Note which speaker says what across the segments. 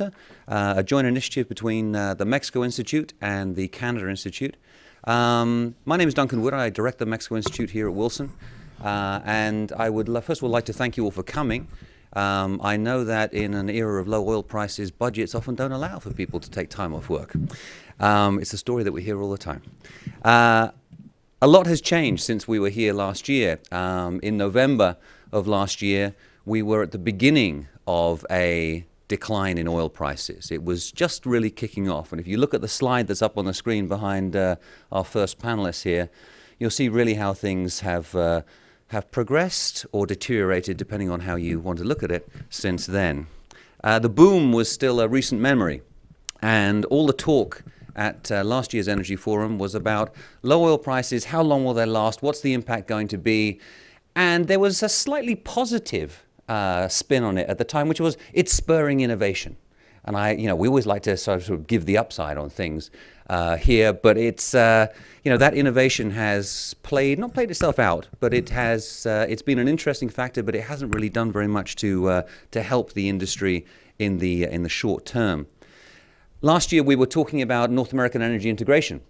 Speaker 1: a joint initiative between the Mexico Institute and the Canada Institute. My name is Duncan Wood. I direct the Mexico Institute here at Wilson. And I would first of all like to thank you all for coming. I know that in an era of low oil prices, budgets often don't allow for people to take time off work. It's a story that we hear all the time. A lot has changed since we were here last year. In November of last year, we were at the beginning of a decline in oil prices. It was just really kicking off. And if you look at the slide that's up on the screen behind our first panelists here, you'll see really how things have progressed or deteriorated, depending on how you want to look at it, since then. The boom was still a recent memory, and all the talk at last year's Energy Forum was about low oil prices, how long will they last, what's the impact going to be, and there was a slightly positive spin on it at the time, which was it's spurring innovation. And we always like to sort of give the upside on things here, but it's that innovation has not played itself out, but it's been an interesting factor, but it hasn't really done very much to help the industry in the short term. Last year we were talking about North American energy integration.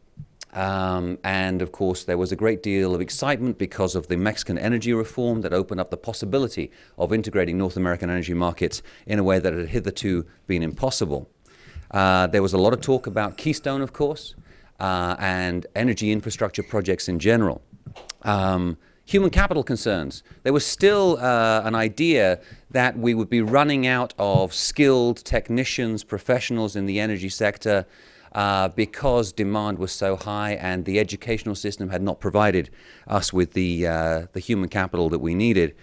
Speaker 1: And of course, there was a great deal of excitement because of the Mexican energy reform that opened up the possibility of integrating North American energy markets in a way that had hitherto been impossible. There was a lot of talk about Keystone, of course, and energy infrastructure projects in general. Human capital concerns. There was still an idea that we would be running out of skilled technicians, professionals in the energy sector, because demand was so high and the educational system had not provided us with the human capital that we needed.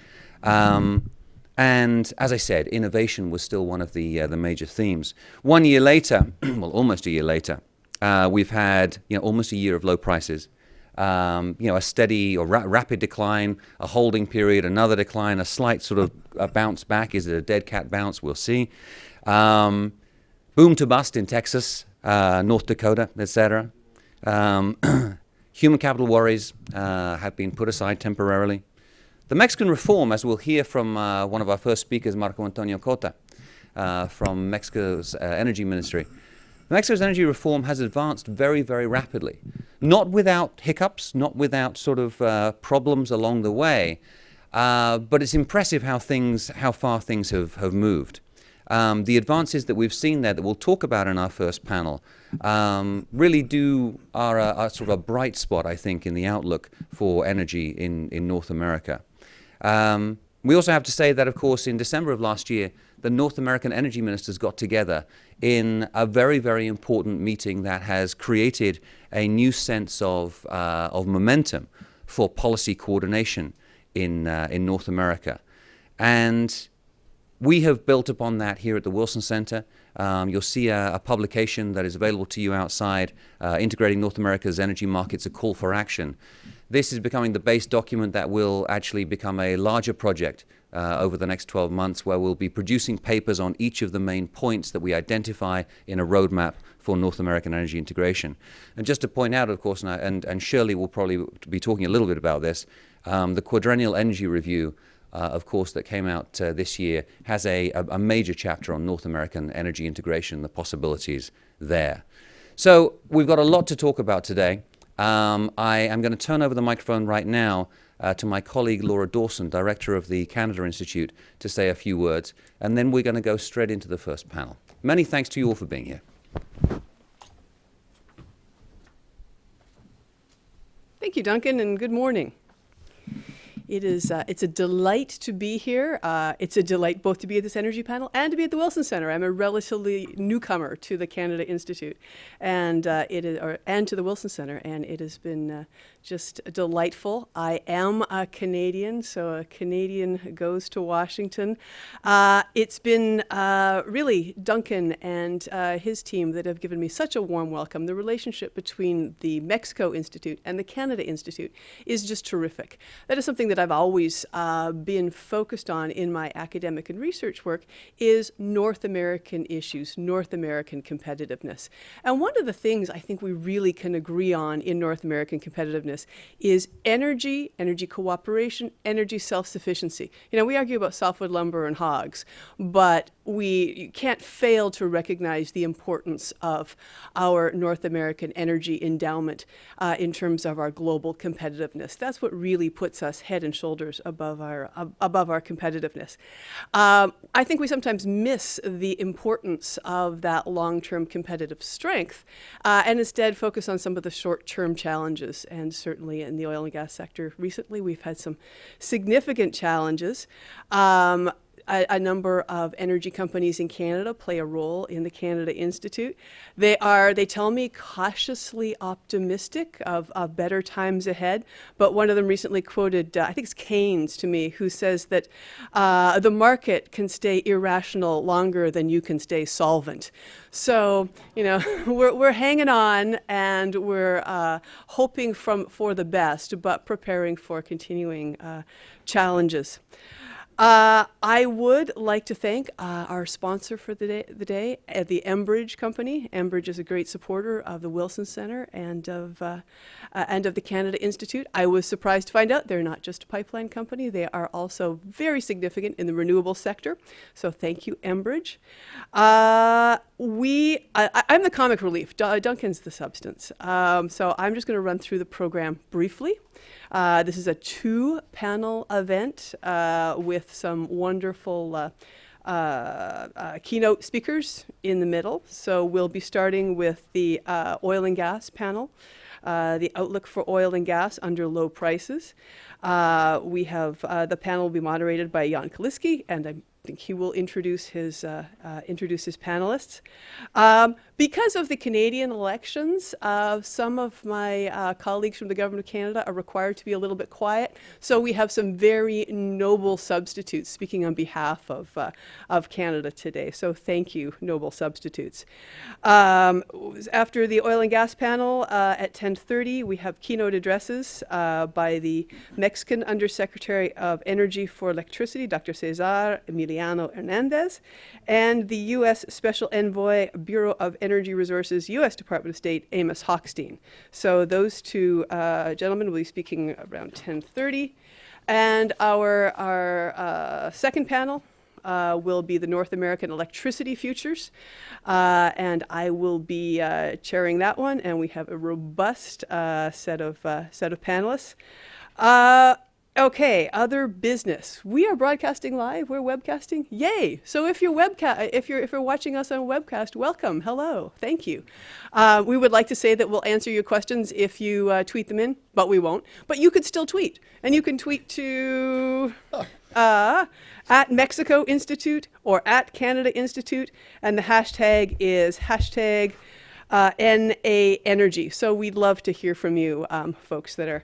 Speaker 1: And as I said, innovation was still one of the major themes. 1 year later, well, almost a year later, we've had almost a year of low prices. A steady or rapid decline, a holding period, another decline, a slight sort of a bounce back. Is it a dead cat bounce? We'll see. Boom to bust in Texas. North Dakota, etc. Human capital worries have been put aside temporarily. The Mexican reform, as we'll hear from one of our first speakers, Marco Antonio Cota, from Mexico's energy ministry. Mexico's energy reform has advanced very, very rapidly. Not without hiccups, not without sort of problems along the way, but it's impressive how far things have moved. The advances that we've seen there that we'll talk about in our first panel really are sort of a bright spot, I think, in the outlook for energy in North America. We also have to say that, of course, in December of last year, the North American energy ministers got together in a very, very important meeting that has created a new sense of momentum for policy coordination in North America. And we have built upon that here at the Wilson Center. You'll see a publication that is available to you outside, Integrating North America's Energy Markets, a Call for Action. This is becoming the base document that will actually become a larger project over the next 12 months, where we'll be producing papers on each of the main points that we identify in a roadmap for North American energy integration. And just to point out, of course, and Shirley will probably be talking a little bit about this, the Quadrennial Energy Review, of course, that came out this year, has a major chapter on North American energy integration, the possibilities there. So we've got a lot to talk about today. I am going to turn over the microphone right now to my colleague Laura Dawson, Director of the Canada Institute, to say a few words, and then we're going to go straight into the first panel. Many thanks to you all for being here.
Speaker 2: Thank you, Duncan, and good morning. It's a delight to be here. It's a delight both to be at this energy panel and to be at the Wilson Center. I'm a relatively newcomer to the Canada Institute and to the Wilson Center, and it has been just delightful. I am a Canadian, so a Canadian goes to Washington. It's been really Duncan and his team that have given me such a warm welcome. The relationship between the Mexico Institute and the Canada Institute is just terrific. That is something that I've always been focused on in my academic and research work is North American issues, North American competitiveness. And one of the things I think we really can agree on in North American competitiveness is energy cooperation, energy self-sufficiency. You know, we argue about softwood lumber and hogs, but you can't fail to recognize the importance of our North American energy endowment in terms of our global competitiveness. That's what really puts us head and shoulders above our competitiveness. I think we sometimes miss the importance of that long-term competitive strength and instead focus on some of the short-term challenges. And certainly in the oil and gas sector recently, we've had some significant challenges. A number of energy companies in Canada play a role in the Canada Institute. They tell me, cautiously optimistic of better times ahead. But one of them recently quoted, I think it's Keynes to me, who says that the market can stay irrational longer than you can stay solvent. So, you know, we're hanging on and we're hoping for the best, but preparing for continuing challenges. I would like to thank our sponsor for the day, the Enbridge Company. Enbridge is a great supporter of the Wilson Centre and of the Canada Institute. I was surprised to find out they're not just a pipeline company; they are also very significant in the renewable sector. So thank you, Enbridge. I'm the comic relief. Duncan's the substance. So I'm just going to run through the program briefly. This is a 2-panel event with some wonderful keynote speakers in the middle. So we'll be starting with the oil and gas panel, the outlook for oil and gas under low prices. We have the panel will be moderated by Jan Kaliski, and I think he will introduce his panelists. Because of the Canadian elections, some of my colleagues from the Government of Canada are required to be a little bit quiet. So we have some very noble substitutes speaking on behalf of Canada today. So thank you, noble substitutes. After the oil and gas panel at 10:30, we have keynote addresses by the Mexican Undersecretary of Energy for Electricity, Dr. Cesar Emiliano Hernandez, and the U.S. Special Envoy, Bureau of Energy Resources, U.S. Department of State, Amos Hochstein. So those two gentlemen will be speaking around 10:30. And our second panel will be the North American electricity futures. And I will be chairing that one. And we have a robust set of panelists. Okay, other business. We are broadcasting live. We're webcasting. Yay! So if you're if you're watching us on webcast, welcome. Hello. Thank you. We would like to say that we'll answer your questions if you tweet them in, but we won't. But you could still tweet, and you can tweet to at Mexico Institute or at Canada Institute, and the hashtag is NA Energy. So we'd love to hear from you, folks that are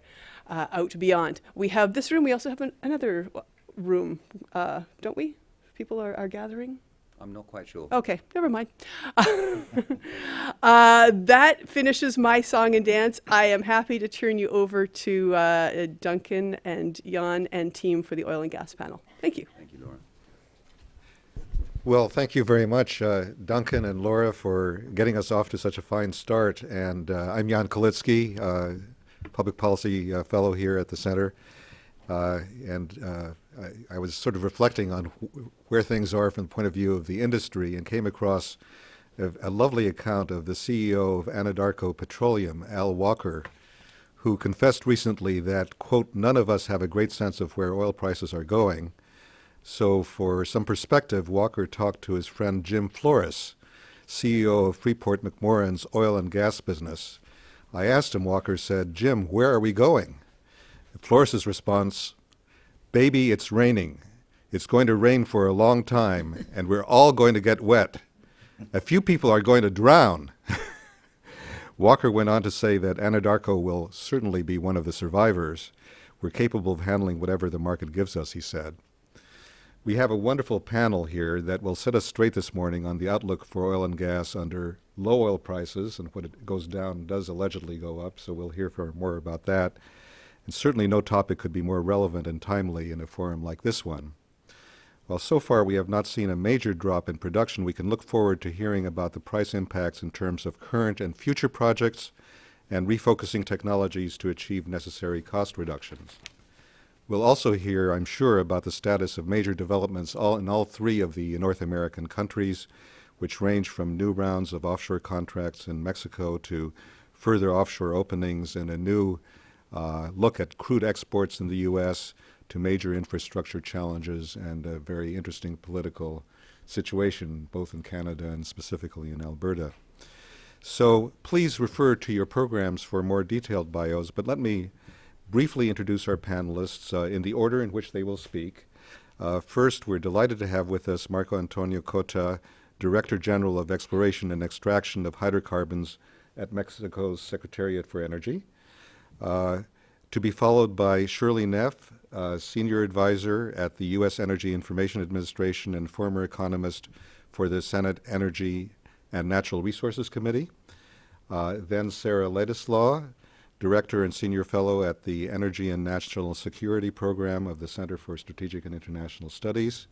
Speaker 2: out beyond. We have this room. We also have another room, don't we? People are gathering.
Speaker 1: I'm not quite sure.
Speaker 2: Okay, never mind. That finishes my song and dance. I am happy to turn you over to Duncan and Jan and team for the oil and gas panel. Thank you.
Speaker 1: Thank you, Laura.
Speaker 3: Well, thank you very much, Duncan and Laura, for getting us off to such a fine start. And I'm Jan Kaliski, Public Policy Fellow here at the Center. I was sort of reflecting on where things are from the point of view of the industry and came across a lovely account of the CEO of Anadarko Petroleum, Al Walker, who confessed recently that, quote, none of us have a great sense of where oil prices are going. So for some perspective, Walker talked to his friend Jim Flores, CEO of Freeport-McMoran's oil and gas business. I asked him, Walker said, Jim, where are we going? Flores' response, baby, it's raining. It's going to rain for a long time, and we're all going to get wet. A few people are going to drown. Walker went on to say that Anadarko will certainly be one of the survivors. We're capable of handling whatever the market gives us, he said. We have a wonderful panel here that will set us straight this morning on the outlook for oil and gas under low oil prices, and when it goes down does allegedly go up, so we'll hear more about that. and certainly no topic could be more relevant and timely in a forum like this one. While so far we have not seen a major drop in production, we can look forward to hearing about the price impacts in terms of current and future projects and refocusing technologies to achieve necessary cost reductions. We'll also hear, I'm sure, about the status of major developments in all three of the North American countries, which range from new rounds of offshore contracts in Mexico to further offshore openings and a new look at crude exports in the U.S., to major infrastructure challenges and a very interesting political situation, both in Canada and specifically in Alberta. So please refer to your programs for more detailed bios, but let me briefly introduce our panelists in the order in which they will speak. First, we're delighted to have with us Marco Antonio Cota, Director General of Exploration and Extraction of Hydrocarbons at Mexico's Secretariat for Energy. To be followed by Shirley Neff, Senior Advisor at the U.S. Energy Information Administration and former economist for the Senate Energy and Natural Resources Committee. Then Sarah Ladislaw, Director and Senior Fellow at the Energy and National Security Program of the Center for Strategic and International Studies.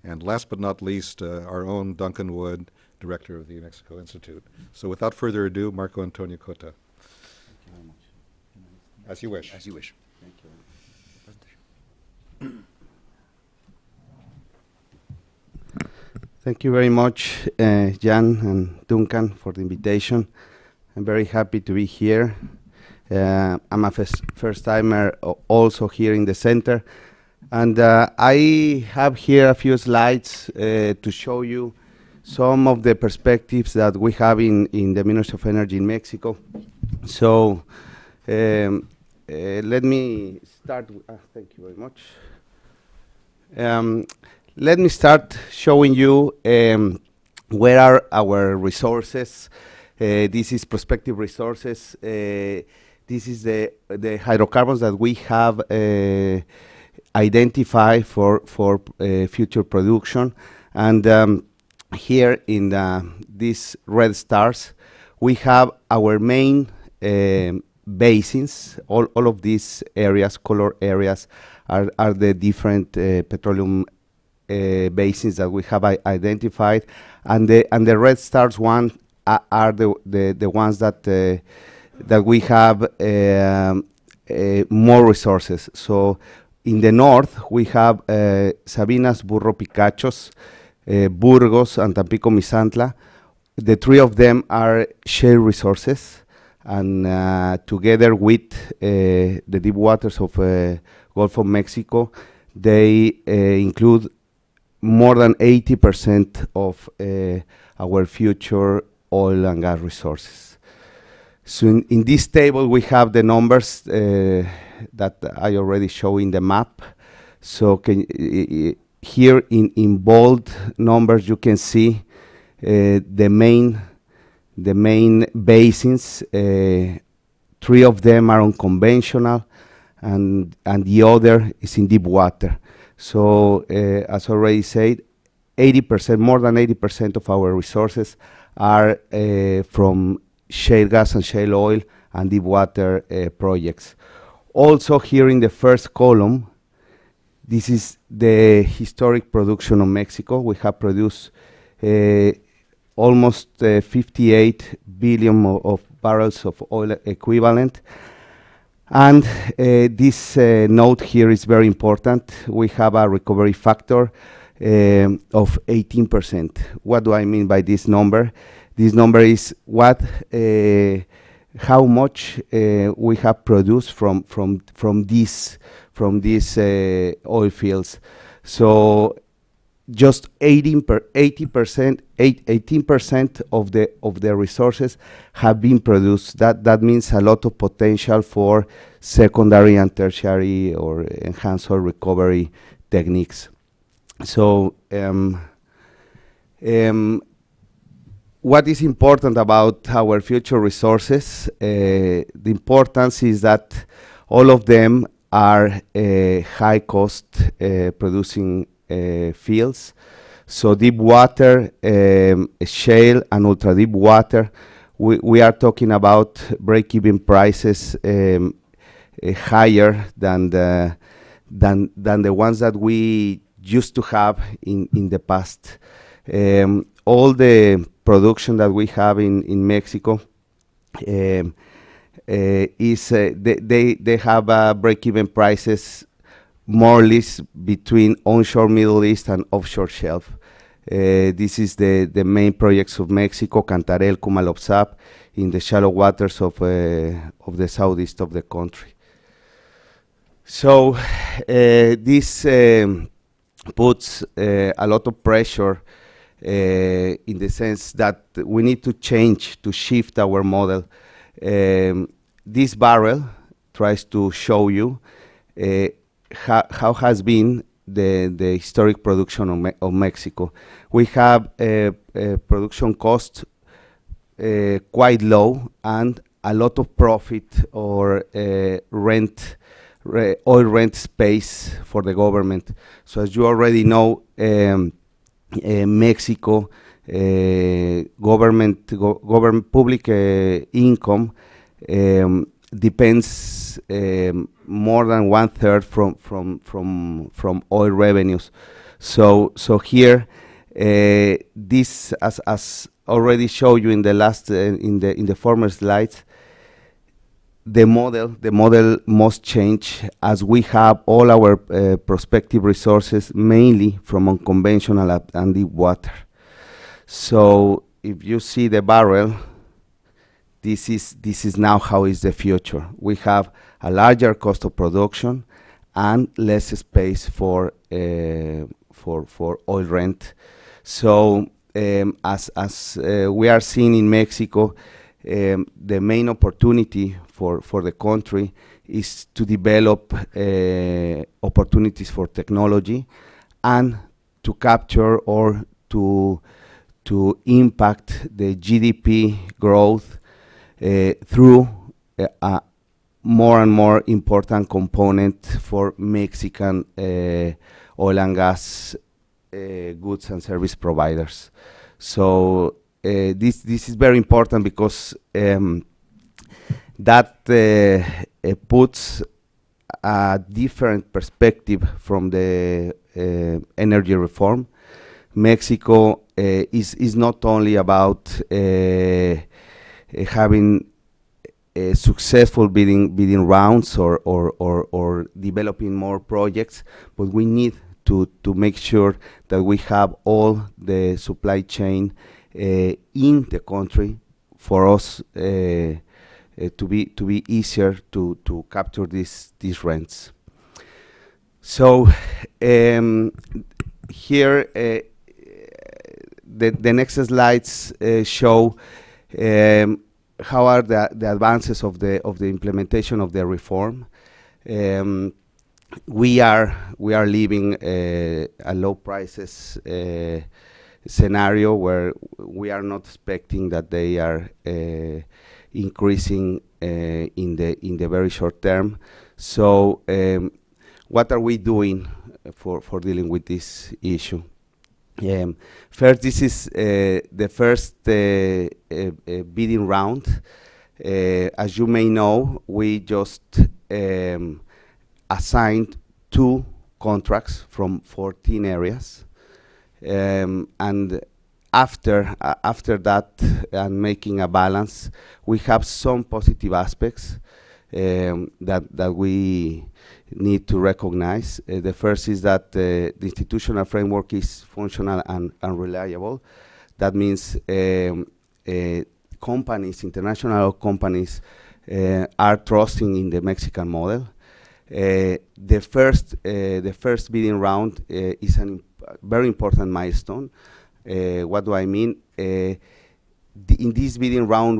Speaker 3: And last but not least, our own Duncan Wood, Director of the New Mexico Institute. So without further ado, Marco Antonio Cota.
Speaker 1: Thank you very much.
Speaker 3: As you wish.
Speaker 1: As you wish. Thank you.
Speaker 4: Thank you very much, Jan and Duncan, for the invitation. I'm very happy to be here. I'm a first-timer also here in the center. And I have here a few slides to show you some of the perspectives that we have in the Ministry of Energy in Mexico. So let me start. Thank you very much. Let me start showing you where are our resources. This is prospective resources. This is the hydrocarbons that we have identified for future production. And here in these red stars, we have our main basins. All of these areas, color areas, are the different petroleum basins that we have identified, and the red stars one are the ones that we have more resources. So in the north we have Sabinas, Burro Picachos, Burgos, and Tampico Misantla. The three of them are shale resources, and together with the deep waters of Gulf of Mexico, they include more than 80% of our future oil and gas resources. So in this table we have the numbers that I already show in the map. So here in bold numbers you can see the main basins. Three of them are unconventional, and the other is in deep water. So as already said, 80%, more than 80% of our resources are from shale gas and shale oil and deep water projects. Also here in the first column, this is the historic production of Mexico. We have produced almost 58 billion of barrels of oil equivalent. And this note here is very important. We have a recovery factor of 18%. What do I mean by this number? This number is how much we have produced from these oil fields. So just 18% of the resources have been produced. That means a lot of potential for secondary and tertiary or enhanced oil recovery techniques. So what is important about our future resources? The importance is that all of them are high cost producing fields. So deep water, shale, and ultra deep water, we are talking about break-even prices higher than the ones that we used to have in the past. All the production that we have in Mexico is they have break-even prices more or less between onshore Middle East and offshore shelf. This is the main projects of Mexico: Cantarell, Kumalopsap, in the shallow waters of the southeast of the country. So this puts a lot of pressure in the sense that we need to shift our model. This barrel tries to show you how has been the historic production of Mexico. We have a production cost quite low and a lot of profit or oil rent space for the government. So as you already know, Mexico government public income depends more than 1/3 from oil revenues. So here, this as already showed you in the last in the former slides, the model must change as we have all our prospective resources mainly from unconventional and deep water. So if you see the barrel, this is now how is the future. We have a larger cost of production and less space for oil rent. So as we are seeing in Mexico, the main opportunity for the country is to develop opportunities for technology and to capture or to impact the GDP growth through a more and more important component for Mexican oil and gas goods and service providers. So this is very important because that puts a different perspective from the energy reform. Mexico is not only about having successful bidding rounds or developing more projects, but we need to make sure that we have all the supply chain in the country for us to be easier to capture these rents. So here the next slides show how are the advances of the implementation of the reform. We are living a low prices scenario where we are not expecting that they are increasing in the very short term. So what are we doing for dealing with this issue? First, this is the first bidding round. As you may know, we just assigned 2 contracts from 14 areas. And after that and making a balance, we have some positive aspects that we need to recognize. The first is that the institutional framework is functional and reliable. That means companies, international companies, are trusting in the Mexican model. The first bidding round is a very important milestone. What do I mean? In this bidding round,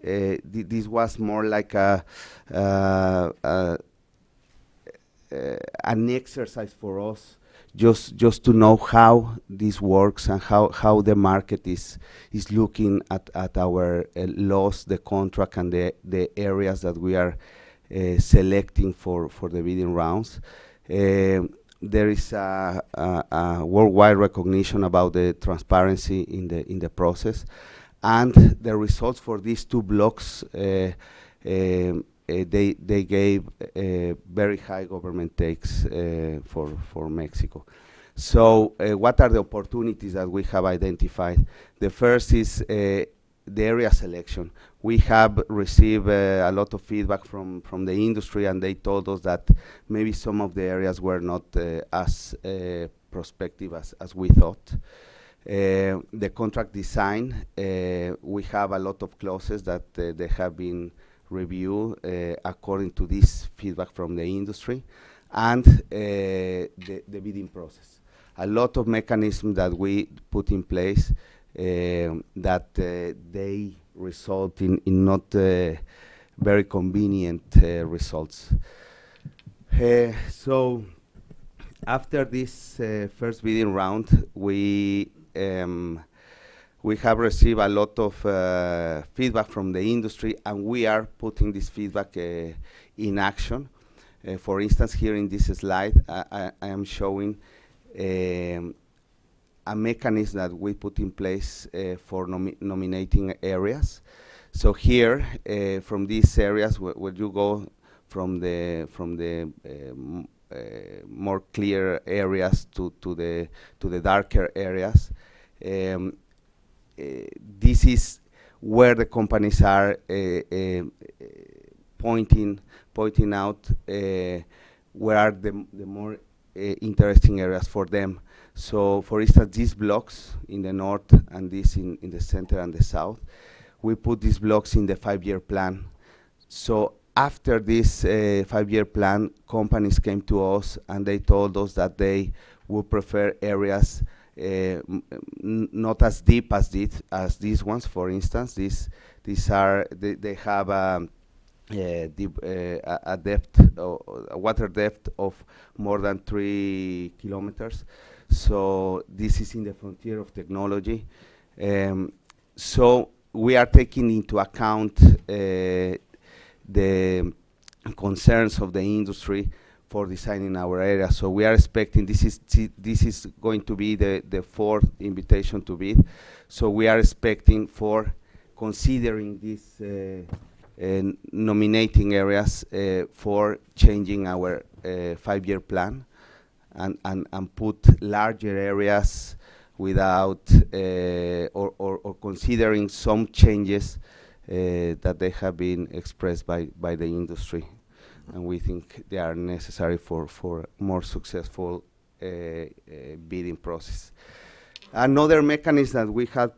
Speaker 4: this was more like an exercise for us, just to know how this works and how the market is looking at our laws, the contract, and the areas that we are selecting for the bidding rounds. There is a worldwide recognition about the transparency in the process, and the results for these 2 blocks they gave very high government takes for Mexico. So what are the opportunities that we have identified? The first is the area selection. We have received a lot of feedback from the industry, and they told us that maybe some of the areas were not as prospective as we thought. The contract design, we have a lot of clauses that they have been reviewed according to this feedback from the industry, and the bidding process. A lot of mechanisms that we put in place that they result in not very convenient results. So after this first bidding round, we have received a lot of feedback from the industry, and we are putting this feedback in action. For instance, here in this slide, I am showing a mechanism that we put in place for nominating areas. So here, from these areas, where you go from the more clear areas to the darker areas, this is where the companies are pointing out where are the more interesting areas for them. So, for instance, these blocks in the north and this in the center and the south, we put these blocks in the 5-year plan. So after this 5-year plan, companies came to us and they told us that they would prefer areas not as deep as these ones. For instance, these are they have a depth, a water depth of more than 3 kilometers. So this is in the frontier of technology. So we are taking into account the concerns of the industry for designing our area. So we are expecting this is going to be the fourth invitation to bid. So we are expecting for considering these nominating areas for changing our 5-year plan and put larger areas without or considering some changes that they have been expressed by the industry, and we think they are necessary for more successful bidding process. Another mechanism that we have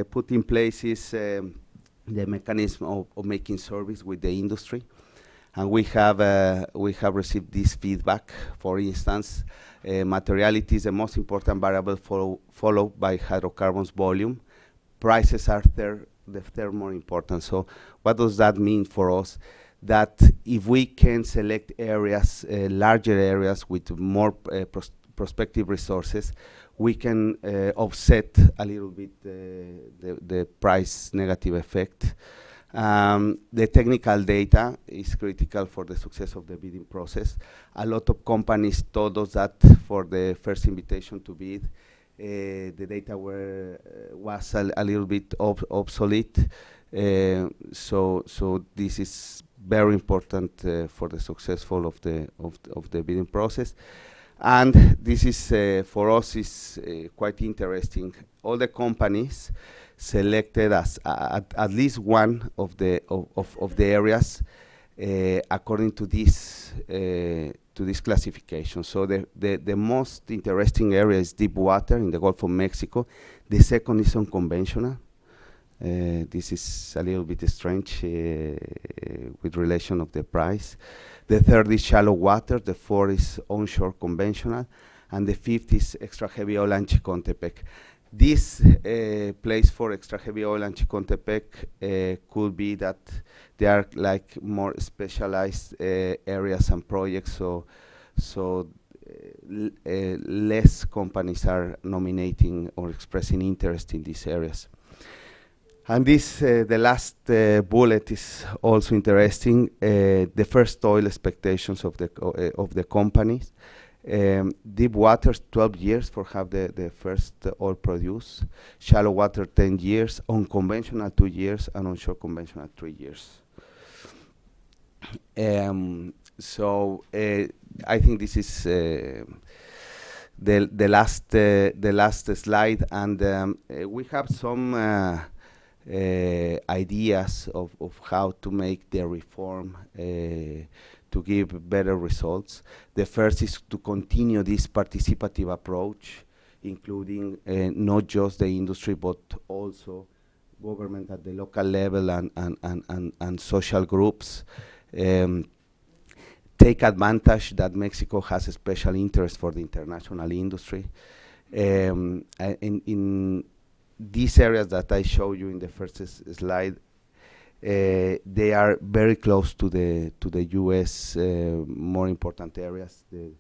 Speaker 4: put in place is the mechanism of making surveys with the industry, and we have received this feedback. For instance, materiality is the most important variable followed by hydrocarbons volume. Prices are the third more important. So what does that mean for us? That if we can select areas, larger areas with more prospective resources, we can offset a little bit the price negative effect. The technical data is critical for the success of the bidding process. A lot of companies told us that for the first invitation to bid, the data was a little bit obsolete. So this is very important for the successful of the bidding process. And this is for us is quite interesting. All the companies selected as at least one of the areas according to this classification. So the most interesting area is deep water in the Gulf of Mexico. The second is unconventional. This is a little bit strange with relation of the price. The third is shallow water. The fourth is onshore conventional, and the fifth is extra heavy oil and Chicontepec. This place for extra heavy oil and Chicontepec could be that they are like more specialized areas and projects, so less companies are nominating or expressing interest in these areas. And this, the last bullet is also interesting. The first oil expectations of the companies. Deep water, 12 years for have the first oil produced. Shallow water, 10 years. Unconventional, 2 years. And onshore conventional, 3 years. So I think this is the last slide, and we have some ideas of how to make the reform to give better results. The first is to continue this participative approach, including not just the industry but also government at the local level and social groups. Take advantage that Mexico has a special interest for the international industry. In these areas that I showed you in the first slide, they are very close to the U.S. More important areas. The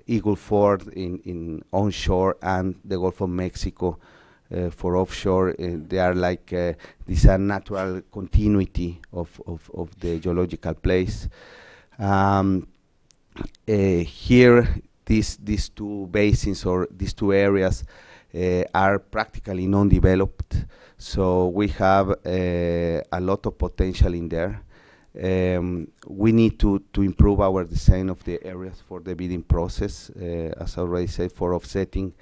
Speaker 4: Eagle Ford in onshore and the Gulf of Mexico for offshore. They are like this a natural continuity of the geological place. Here, these two basins or these two areas are practically non-developed, so we have a lot of potential in there. We need to improve our design of the areas for the bidding process, as I already said, for offsetting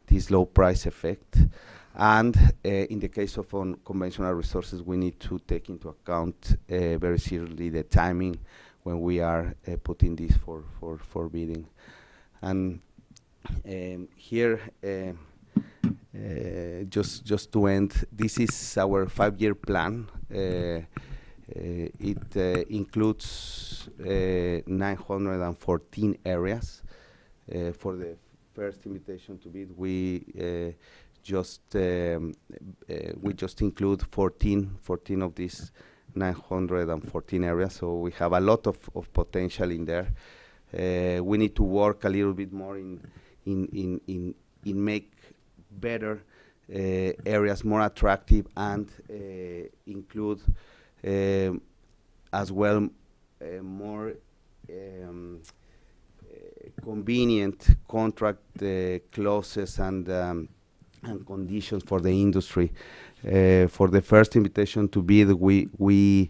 Speaker 4: this low price effect. And in the case of unconventional resources, we need to take into account very seriously the timing when we are putting this for bidding. And here, just to end, this is our 5-year plan. It includes 914 areas. For the first invitation to bid, we just include 14 of these 914 areas. So we have a lot of potential in there. We need to work a little bit more in make better areas more attractive and include as well more convenient contract clauses and conditions for the industry. For the first invitation to bid, we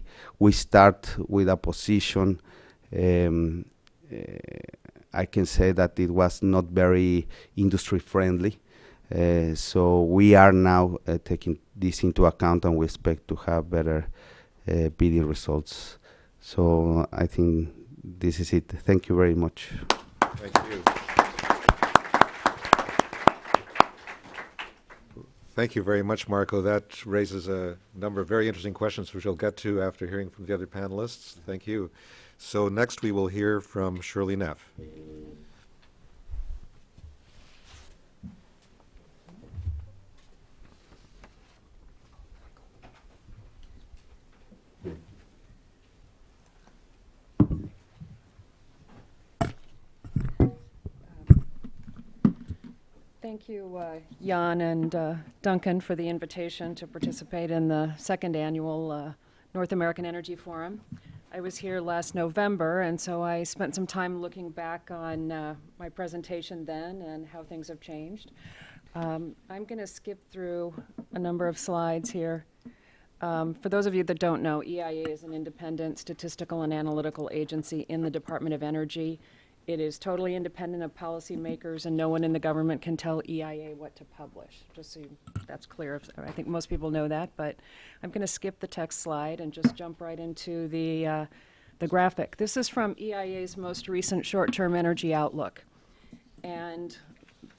Speaker 4: start with a position. I can say that it was not very industry friendly. So we are now taking this into account, and we expect to have better bidding results. So I think this is it. Thank you very much.
Speaker 3: Thank you. Thank you very much, Marco. That raises a number of very interesting questions, which we'll get to after hearing from the other panelists. Thank you. So next we will hear from Shirley Neff.
Speaker 5: Thank you, Jan and Duncan, for the invitation to participate in the second annual North American Energy Forum. I was here last November, and so I spent some time looking back on my presentation then and how things have changed. I'm going to skip through a number of slides here. For those of you that don't know, EIA is an independent statistical and analytical agency in the Department of Energy. It is totally independent of policymakers, and no one in the government can tell EIA what to publish, just so that's clear. I think most people know that, but I'm going to skip the text slide and just jump right into the graphic. This is from EIA's most recent short-term energy outlook. And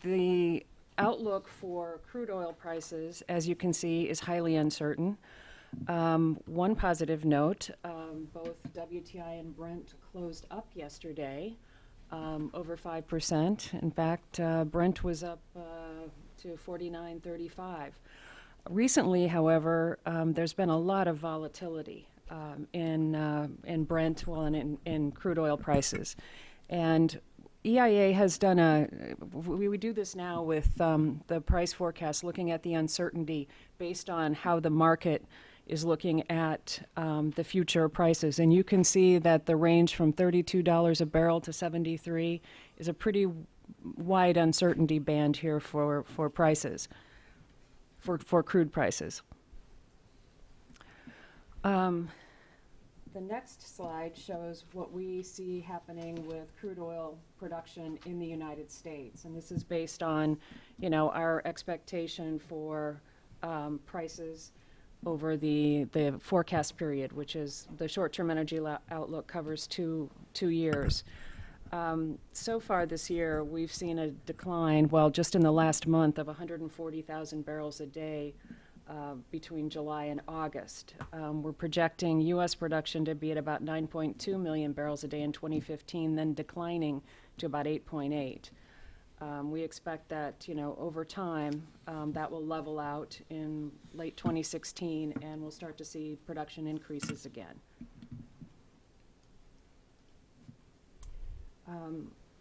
Speaker 5: the outlook for crude oil prices, as you can see, is highly uncertain. One positive note, both WTI and Brent closed up yesterday. Over 5%. In fact, Brent was up to 49.35. Recently, however, there's been a lot of volatility in Brent, well, and in crude oil prices. And EIA has done we do this now with the price forecast, looking at the uncertainty based on how the market is looking at the future prices. And you can see that the range from $32 a barrel to 73 is a pretty wide uncertainty band here for prices, for crude prices. The next slide shows what we see happening with crude oil production in the United States. And this is based on, our expectation for prices over the forecast period, which is the short-term energy outlook covers two years. So far this year, we've seen a decline, just in the last month, of 140,000 barrels a day between July and August. We're projecting U.S. production to be at about 9.2 million barrels a day in 2015, then declining to about 8.8. We expect that, over time, that will level out in late 2016, and we'll start to see production increases again.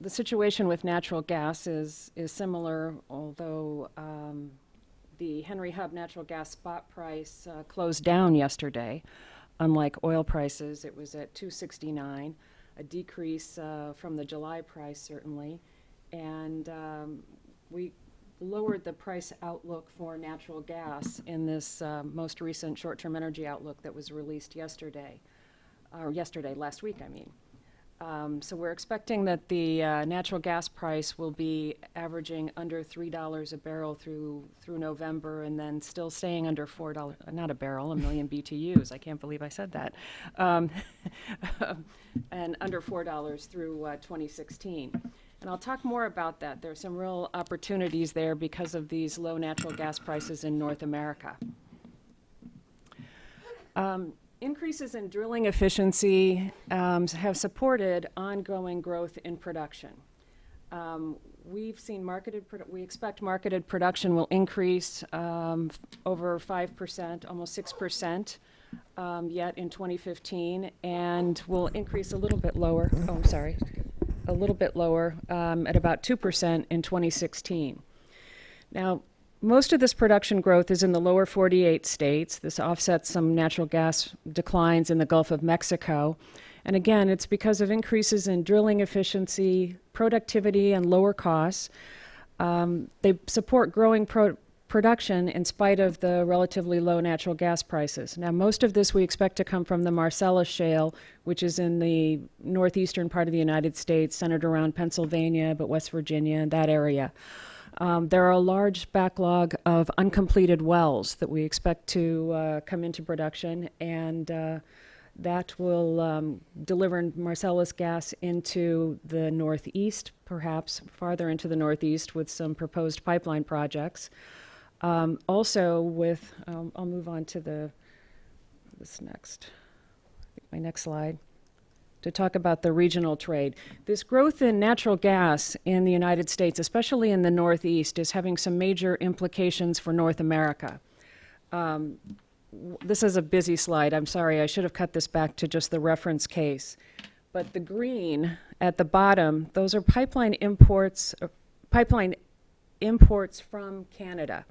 Speaker 5: The situation with natural gas is similar, although the Henry Hub natural gas spot price closed down yesterday. Unlike oil prices, it was at $2.69, a decrease from the July price, certainly. And we lowered the price outlook for natural gas in this most recent short-term energy outlook that was released last week, I mean. So we're expecting that the natural gas price will be averaging under $3 a barrel through November, and then still staying under $4, not a barrel, a million BTUs. I can't believe I said that. And under $4 through 2016. And I'll talk more about that. There are some real opportunities there because of these low natural gas prices in North America. Increases in drilling efficiency have supported ongoing growth in production. We expect marketed production will increase over 5%, almost 6% yet in 2015, and will increase a little bit lower, at about 2% in 2016. Now, most of this production growth is in the lower 48 states. This offsets some natural gas declines in the Gulf of Mexico. And again, it's because of increases in drilling efficiency, productivity, and lower costs. They support growing production in spite of the relatively low natural gas prices. Now, most of this we expect to come from the Marcellus Shale, which is in the northeastern part of the United States, centered around Pennsylvania, but West Virginia, that area. There are a large backlog of uncompleted wells that we expect to come into production, and that will deliver Marcellus gas into the Northeast, perhaps farther into the Northeast with some proposed pipeline projects. Also with, I'll move on to my next slide, to talk about the regional trade. This growth in natural gas in the United States, especially in the Northeast, is having some major implications for North America. This is a busy slide. I'm sorry, I should have cut this back to just the reference case. But the green at the bottom, those are pipeline imports from Canada.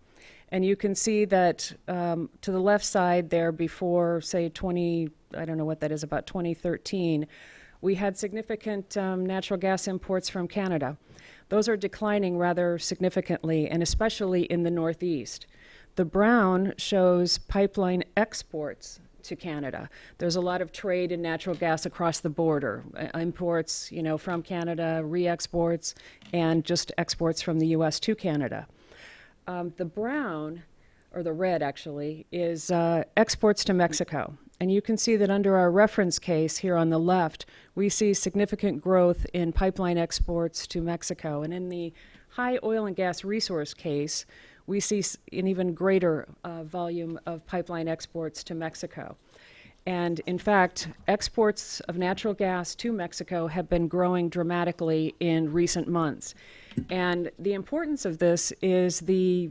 Speaker 5: And you can see that to the left side there before, say, I don't know what that is, about 2013, we had significant natural gas imports from Canada. Those are declining rather significantly, and especially in the Northeast. The brown shows pipeline exports to Canada. There's a lot of trade in natural gas across the border, imports, from Canada, re-exports, and just exports from the U.S. to Canada. The brown, or the red actually, is exports to Mexico. And you can see that under our reference case here on the left, we see significant growth in pipeline exports to Mexico. And in the high oil and gas resource case, we see an even greater volume of pipeline exports to Mexico. And in fact, exports of natural gas to Mexico have been growing dramatically in recent months. And the importance of this is the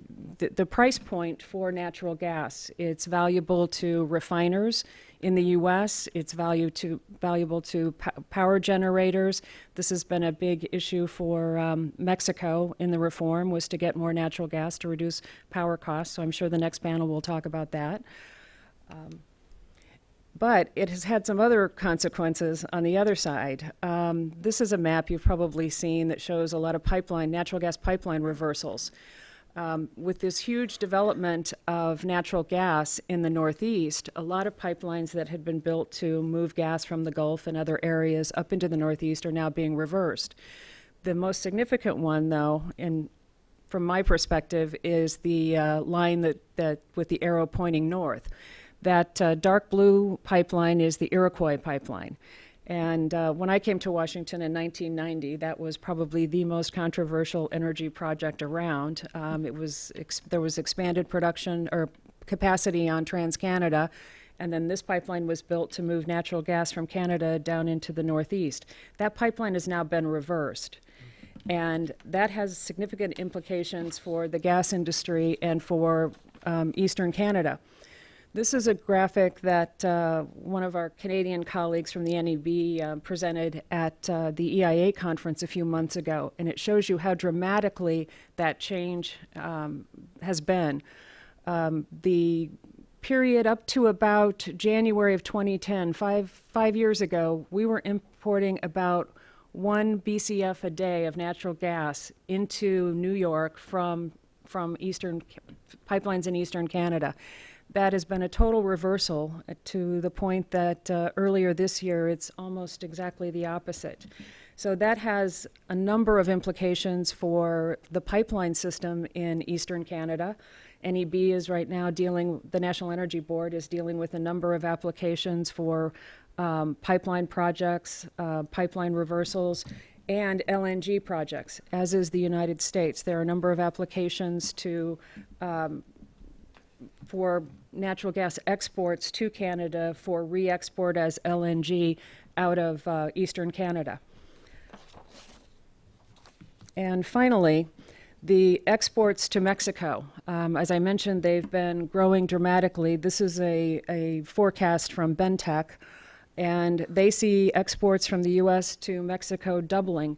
Speaker 5: price point for natural gas. It's valuable to refiners in the U.S. It's valuable to power generators. This has been a big issue for Mexico in the reform, was to get more natural gas to reduce power costs. So I'm sure the next panel will talk about that. But it has had some other consequences on the other side. This is a map you've probably seen that shows a lot of natural gas pipeline reversals. With this huge development of natural gas in the Northeast, a lot of pipelines that had been built to move gas from the Gulf and other areas up into the Northeast are now being reversed. The most significant one, though, from my perspective, is the line that with the arrow pointing north. That dark blue pipeline is the Iroquois pipeline. And when I came to Washington in 1990, that was probably the most controversial energy project around. There was expanded production or capacity on TransCanada, and then this pipeline was built to move natural gas from Canada down into the Northeast. That pipeline has now been reversed, and that has significant implications for the gas industry and for Eastern Canada. This is a graphic that one of our Canadian colleagues from the NEB presented at the EIA conference a few months ago, and it shows you how dramatically that change has been. The period up to about January of 2010, five years ago, we were importing about 1 BCF a day of natural gas into New York from eastern pipelines in Eastern Canada. That has been a total reversal to the point that earlier this year it's almost exactly the opposite. So that has a number of implications for the pipeline system in Eastern Canada. NEB is right now the National Energy Board is dealing with a number of applications for pipeline projects, pipeline reversals, and LNG projects, as is the United States. There are a number of applications for natural gas exports to Canada for re-export as LNG out of Eastern Canada. And finally, the exports to Mexico. As I mentioned, they've been growing dramatically. This is a forecast from Bentech, and they see exports from the U.S. to Mexico doubling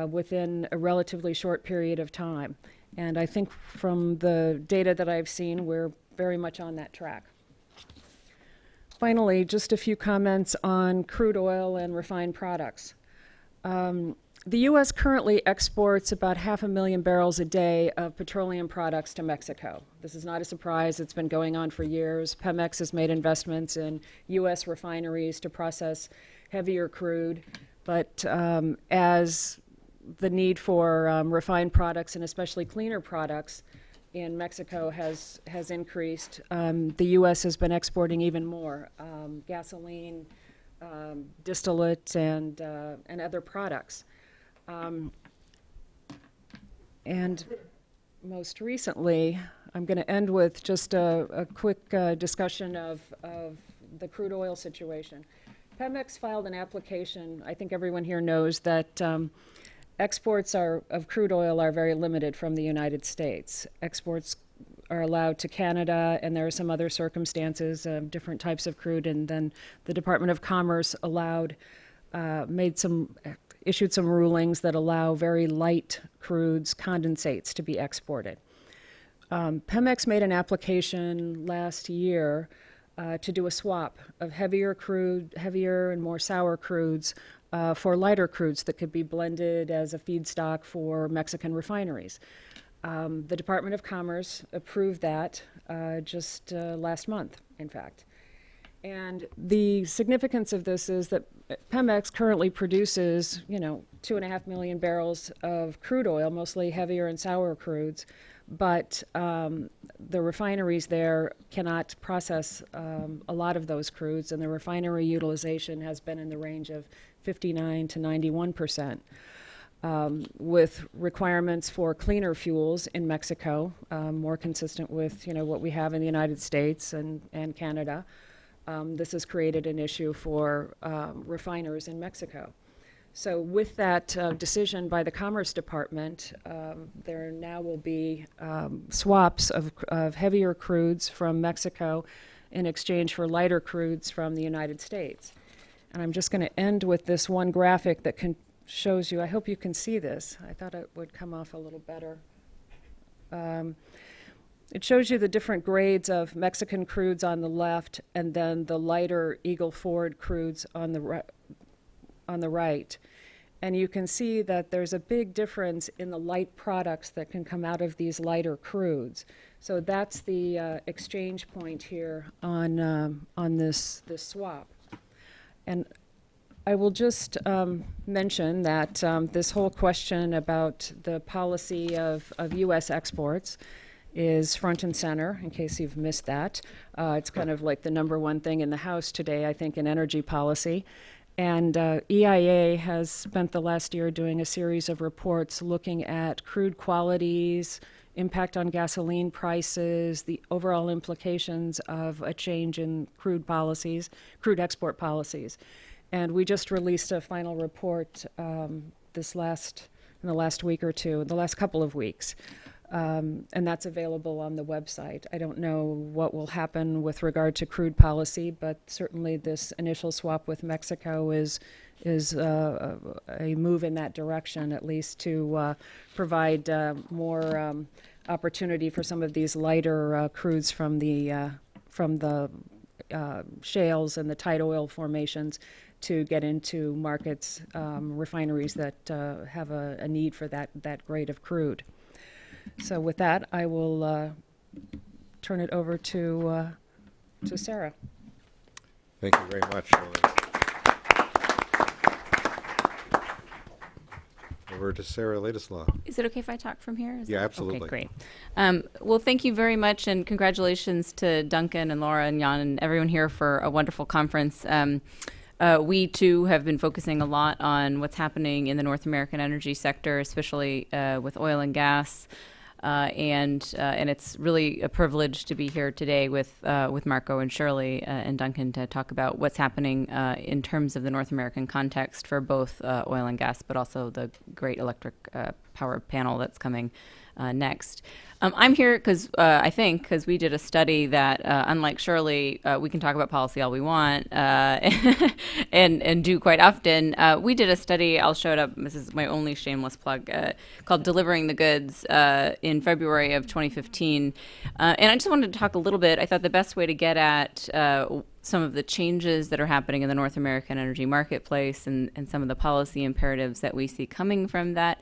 Speaker 5: within a relatively short period of time. And I think from the data that I've seen, we're very much on that track. Finally, just a few comments on crude oil and refined products. The U.S. currently exports about 500,000 barrels a day of petroleum products to Mexico. This is not a surprise. It's been going on for years. Pemex has made investments in U.S. refineries to process heavier crude. But as the need for refined products and especially cleaner products in Mexico has increased, the U.S. has been exporting even more gasoline, distillate, and other products. And most recently, I'm going to end with just a quick discussion of the crude oil situation. Pemex filed an application. I think everyone here knows that exports of crude oil are very limited from the United States. Exports are allowed to Canada, and there are some other circumstances of different types of crude, and then the Department of Commerce issued some rulings that allow very light crudes, condensates, to be exported. Pemex made an application last year to do a swap of heavier and more sour crudes for lighter crudes that could be blended as a feedstock for Mexican refineries. The Department of Commerce approved that just last month, in fact. And the significance of this is that Pemex currently produces, 2.5 million barrels of crude oil, mostly heavier and sour crudes, but the refineries there cannot process a lot of those crudes, and the refinery utilization has been in the range of 59 to 91%. With requirements for cleaner fuels in Mexico, more consistent with what we have in the United States and Canada. This has created an issue for refiners in Mexico. So with that decision by the Commerce Department, there now will be swaps of heavier crudes from Mexico in exchange for lighter crudes from the United States. And I'm just going to end with this one graphic that shows you, I hope you can see this. I thought it would come off a little better. It shows you the different grades of Mexican crudes on the left, and then the lighter Eagle Ford crudes on the right. And you can see that there's a big difference in the light products that can come out of these lighter crudes. So that's the exchange point here on this swap. And I will just mention that this whole question about the policy of U.S. exports is front and center, in case you've missed that. It's kind of like the number one thing in the House today, I think, in energy policy. And EIA has spent the last year doing a series of reports looking at crude qualities, impact on gasoline prices, the overall implications of a change in crude export policies. And we just released a final report in the last week or two, the last couple of weeks. And that's available on the website. I don't know what will happen with regard to crude policy, but certainly this initial swap with Mexico is a move in that direction, at least to provide more opportunity for some of these lighter crudes from the shales and the tight oil formations to get into markets, refineries that have a need for that grade of crude. So with that, I will turn it over to Sarah.
Speaker 3: Thank you very much, Lily. Over to Sarah Ladislaw.
Speaker 6: Is it okay if I talk from here?
Speaker 3: Yeah, absolutely.
Speaker 6: Okay, great. Well, thank you very much, and congratulations to Duncan and Laura and Jan and everyone here for a wonderful conference. We, too, have been focusing a lot on what's happening in the North American energy sector, especially with oil and gas. And it's really a privilege to be here today with Marco and Shirley and Duncan to talk about what's happening in terms of the North American context for both oil and gas, but also the great electric power panel that's coming next. I'm here because we did a study that, unlike Shirley, we can talk about policy all we want and do quite often. We did a study, I'll show it up, this is my only shameless plug, called Delivering the Goods in February of 2015. And I just wanted to talk a little bit. I thought the best way to get at some of the changes that are happening in the North American energy marketplace and some of the policy imperatives that we see coming from that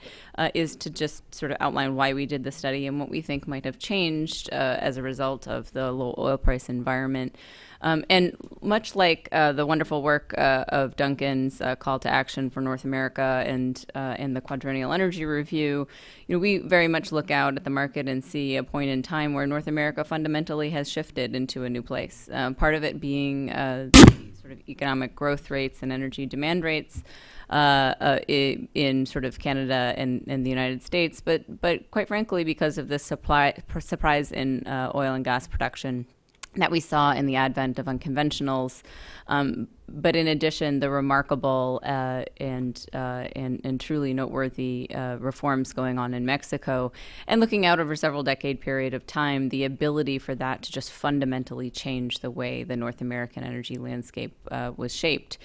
Speaker 6: is to just sort of outline why we did the study and what we think might have changed as a result of the low oil price environment. And much like the wonderful work of Duncan's call to action for North America and the Quadrennial Energy Review, we very much look out at the market and see a point in time where North America fundamentally has shifted into a new place. Part of it being the sort of economic growth rates and energy demand rates in sort of Canada and the United States, but quite frankly, because of the surprise in oil and gas production that we saw in the advent of unconventionals. But in addition, the remarkable and truly noteworthy reforms going on in Mexico, and looking out over several decade period of time, the ability for that to just fundamentally change the way the North American energy landscape was shaped.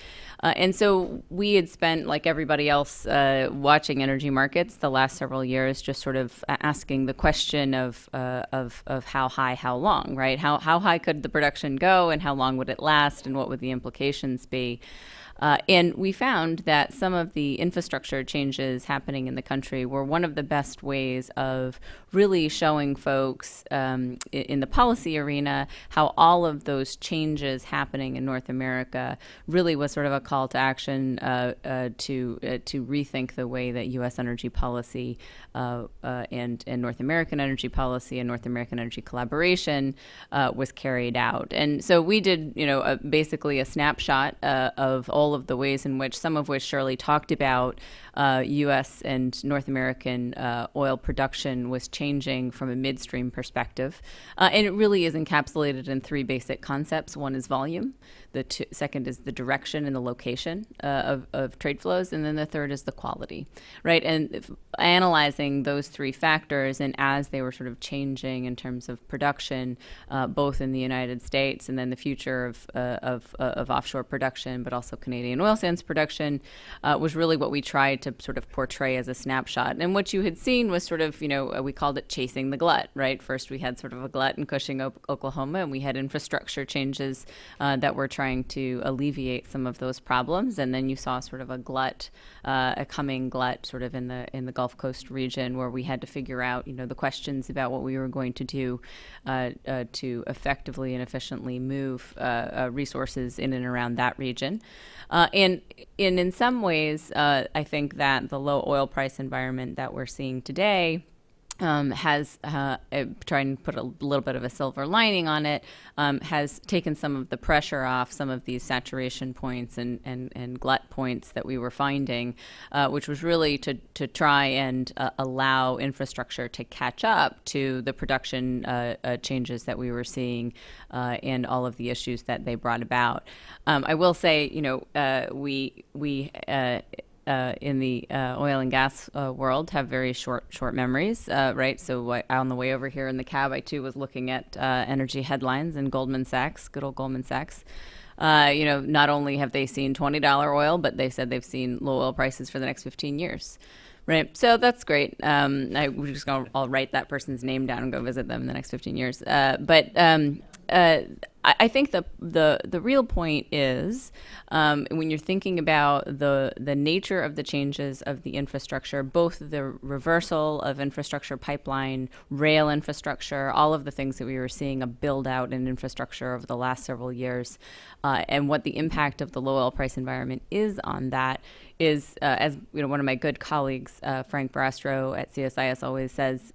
Speaker 6: And so we had spent, like everybody else, watching energy markets the last several years, just sort of asking the question of how high, how long, right? How high could the production go, and how long would it last, and what would the implications be? And we found that some of the infrastructure changes happening in the country were one of the best ways of really showing folks in the policy arena how all of those changes happening in North America really was sort of a call to action to rethink the way that U.S. energy policy and North American energy policy and North American energy collaboration was carried out. And so we did, basically a snapshot of all of the ways in which, some of which Shirley talked about, U.S. and North American oil production was changing from a midstream perspective. And it really is encapsulated in three basic concepts. One is volume. The second is the direction and the location of trade flows. And then the third is the quality, right? And analyzing those three factors, and as they were sort of changing in terms of production, both in the United States and then the future of offshore production, but also Canadian Canadian oil sands production was really what we tried to sort of portray as a snapshot. And what you had seen was sort of, we called it chasing the glut, right? First, we had sort of a glut in Cushing, Oklahoma, and we had infrastructure changes that were trying to alleviate some of those problems. And then you saw sort of a glut, a coming glut sort of in the Gulf Coast region, where we had to figure out, the questions about what we were going to do to effectively and efficiently move resources in and around that region. And in some ways, I think that the low oil price environment that we're seeing today has, trying to put a little bit of a silver lining on it, has taken some of the pressure off some of these saturation points and glut points that we were finding, which was really to try and allow infrastructure to catch up to the production changes that we were seeing and all of the issues that they brought about. I will say, we in the oil and gas world have very short memories, right? So on the way over here in the cab, I too was looking at energy headlines and Goldman Sachs, good old Goldman Sachs. Not only have they seen $20 oil, but they said they've seen low oil prices for the next 15 years. Right, so that's great. We're just I'll write that person's name down and go visit them in the next 15 years. I think the real point is when you're thinking about the nature of the changes of the infrastructure, both the reversal of infrastructure pipeline, rail infrastructure, all of the things that we were seeing a build out in infrastructure over the last several years, and what the impact of the low oil price environment is on that is, as one of my good colleagues, Frank Brastro at CSIS always says,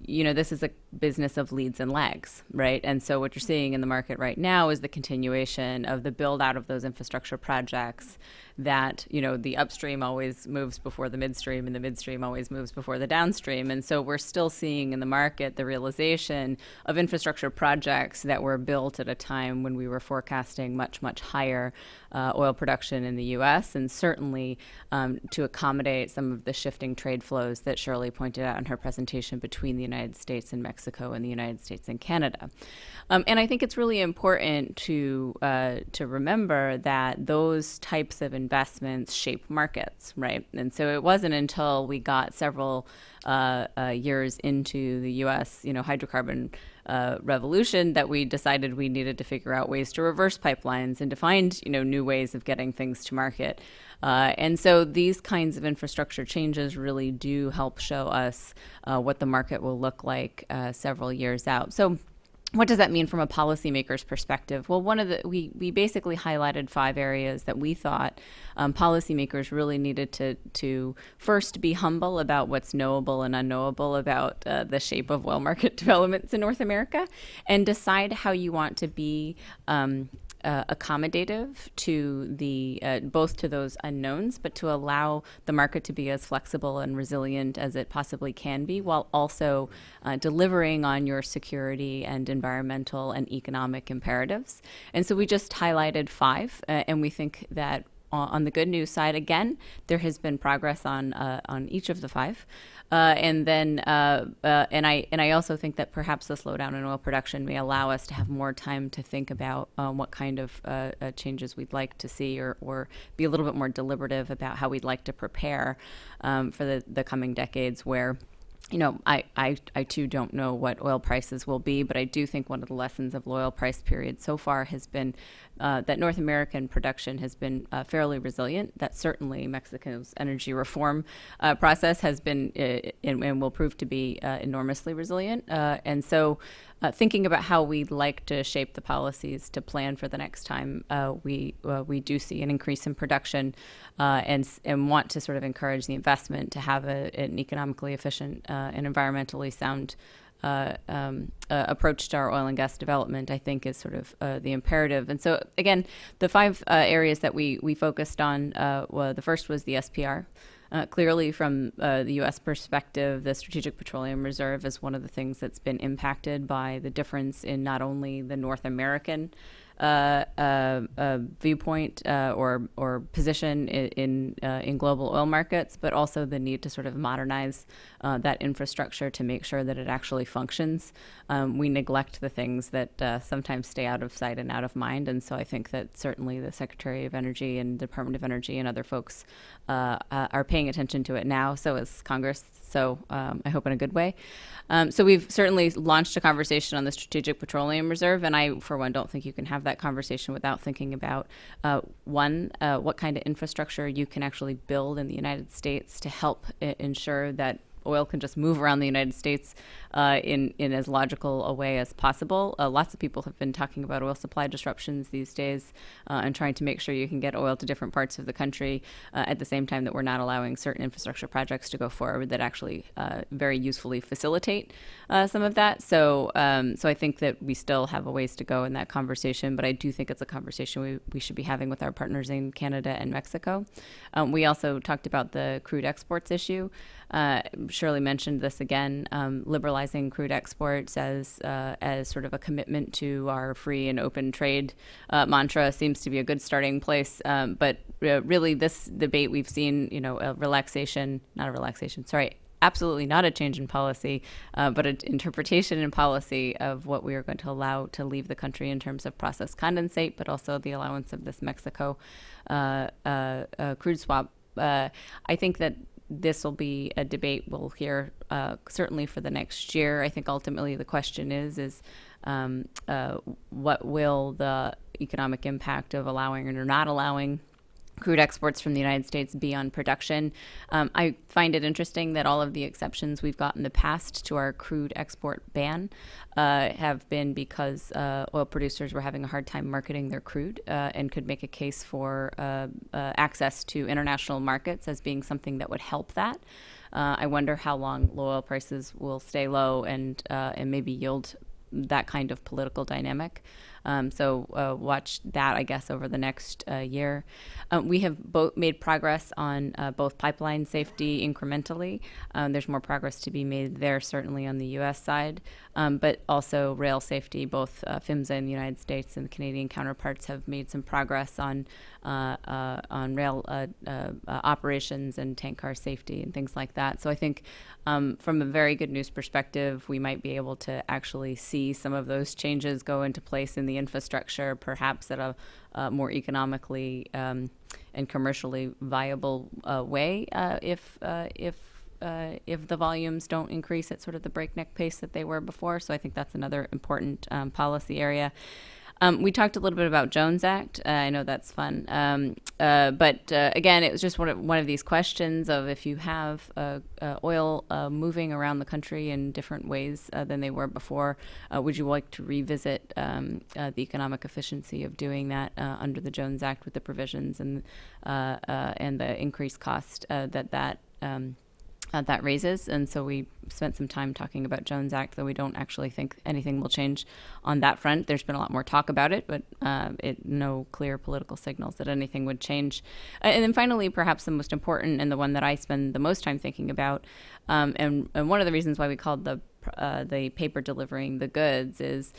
Speaker 6: this is a business of leads and lags, right? And so what you're seeing in the market right now is the continuation of the build out of those infrastructure projects that, the upstream always moves before the midstream and the midstream always moves before the downstream. And so we're still seeing in the market the realization of infrastructure projects that were built at a time when we were forecasting much, much higher oil production in the U.S. and certainly to accommodate some of the shifting trade flows that Shirley pointed out in her presentation between the United States and Mexico and the United States and Canada. And I think it's really important to remember that those types of investments shape markets, right? And so it wasn't until we got several years into the U.S. Hydrocarbon revolution that we decided we needed to figure out ways to reverse pipelines and to find new ways of getting things to market. And so these kinds of infrastructure changes really do help show us what the market will look like several years out. So what does that mean from a policymaker's perspective? Well, we basically highlighted 5 areas that we thought policymakers really needed to first be humble about what's knowable and unknowable about the shape of oil market developments in North America, and decide how you want to be accommodative to the both to those unknowns, but to allow the market to be as flexible and resilient as it possibly can be, while also delivering on your security and environmental and economic imperatives. And so we just highlighted 5, and we think that on the good news side, again, there has been progress on each of the 5. And I also think that perhaps the slowdown in oil production may allow us to have more time to think about what kind of changes we'd like to see, or be a little bit more deliberative about how we'd like to prepare for the coming decades, where I too don't know what oil prices will be, but I do think one of the lessons of the oil price period so far has been that North American production has been fairly resilient. That certainly Mexico's energy reform process has been and will prove to be enormously resilient. And so thinking about how we'd like to shape the policies to plan for the next time we do see an increase in production and want to sort of encourage the investment to have an economically efficient and environmentally sound approach to our oil and gas development, I think, is sort of the imperative. And so, again, the 5 areas that we focused on, the first was the SPR. Clearly, from the U.S. perspective, the Strategic Petroleum Reserve is one of the things that's been impacted by the difference in not only the North American viewpoint or position in global oil markets, but also the need to sort of modernize that infrastructure to make sure that it actually functions. We neglect the things that sometimes stay out of sight and out of mind, and so I think that certainly the Secretary of Energy and Department of Energy and other folks are paying attention to it now. So is Congress. So I hope in a good way. So we've certainly launched a conversation on the Strategic Petroleum Reserve, and I, for one, don't think you can have that conversation without thinking about, what kind of infrastructure you can actually build in the United States to help ensure that oil can just move around the United States in as logical a way as possible. Lots of people have been talking about oil supply disruptions these days and trying to make sure you can get oil to different parts of the country at the same time that we're not allowing certain infrastructure projects to go forward that actually very usefully facilitate some of that. So I think that we still have a ways to go in that conversation, but I do think it's a conversation we should be having with our partners in Canada and Mexico. We also talked about the crude exports issue. Shirley mentioned this again, liberalizing crude exports as sort of a commitment to our free and open trade mantra seems to be a good starting place. But really, this debate we've seen, absolutely not a change in policy, but an interpretation in policy of what we are going to allow to leave the country in terms of processed condensate, but also the allowance of this Mexico crude swap. I think that this will be a debate we'll hear certainly for the next year. I think ultimately the question is what will the economic impact of allowing or not allowing crude exports from the United States be on production. I find it interesting that all of the exceptions we've got in the past to our crude export ban have been because oil producers were having a hard time marketing their crude and could make a case for access to international markets as being something that would help that. I wonder how long low oil prices will stay low and maybe yield that kind of political dynamic. So watch that, I guess, over the next year. We have made progress on both pipeline safety incrementally. There's more progress to be made there, certainly on the U.S. side, but also rail safety. Both PHMSA in the United States and the Canadian counterparts have made some progress on rail operations and tank car safety and things like that. So I think from a very good news perspective, we might be able to actually see some of those changes go into place in the infrastructure, perhaps at a more economically and commercially viable way if the volumes don't increase at sort of the breakneck pace that they were before. So I think that's another important policy area. We talked a little bit about Jones Act. I know that's fun. But again, it was just one of these questions of if you have oil moving around the country in different ways than they were before, would you like to revisit the economic efficiency of doing that under the Jones Act with the provisions and the increased cost that raises? And so we spent some time talking about Jones Act, though we don't actually think anything will change on that front. There's been a lot more talk about it, but no clear political signals that anything would change. And then finally, perhaps the most important and the one that I spend the most time thinking about, and one of the reasons why we called the paper delivering the goods is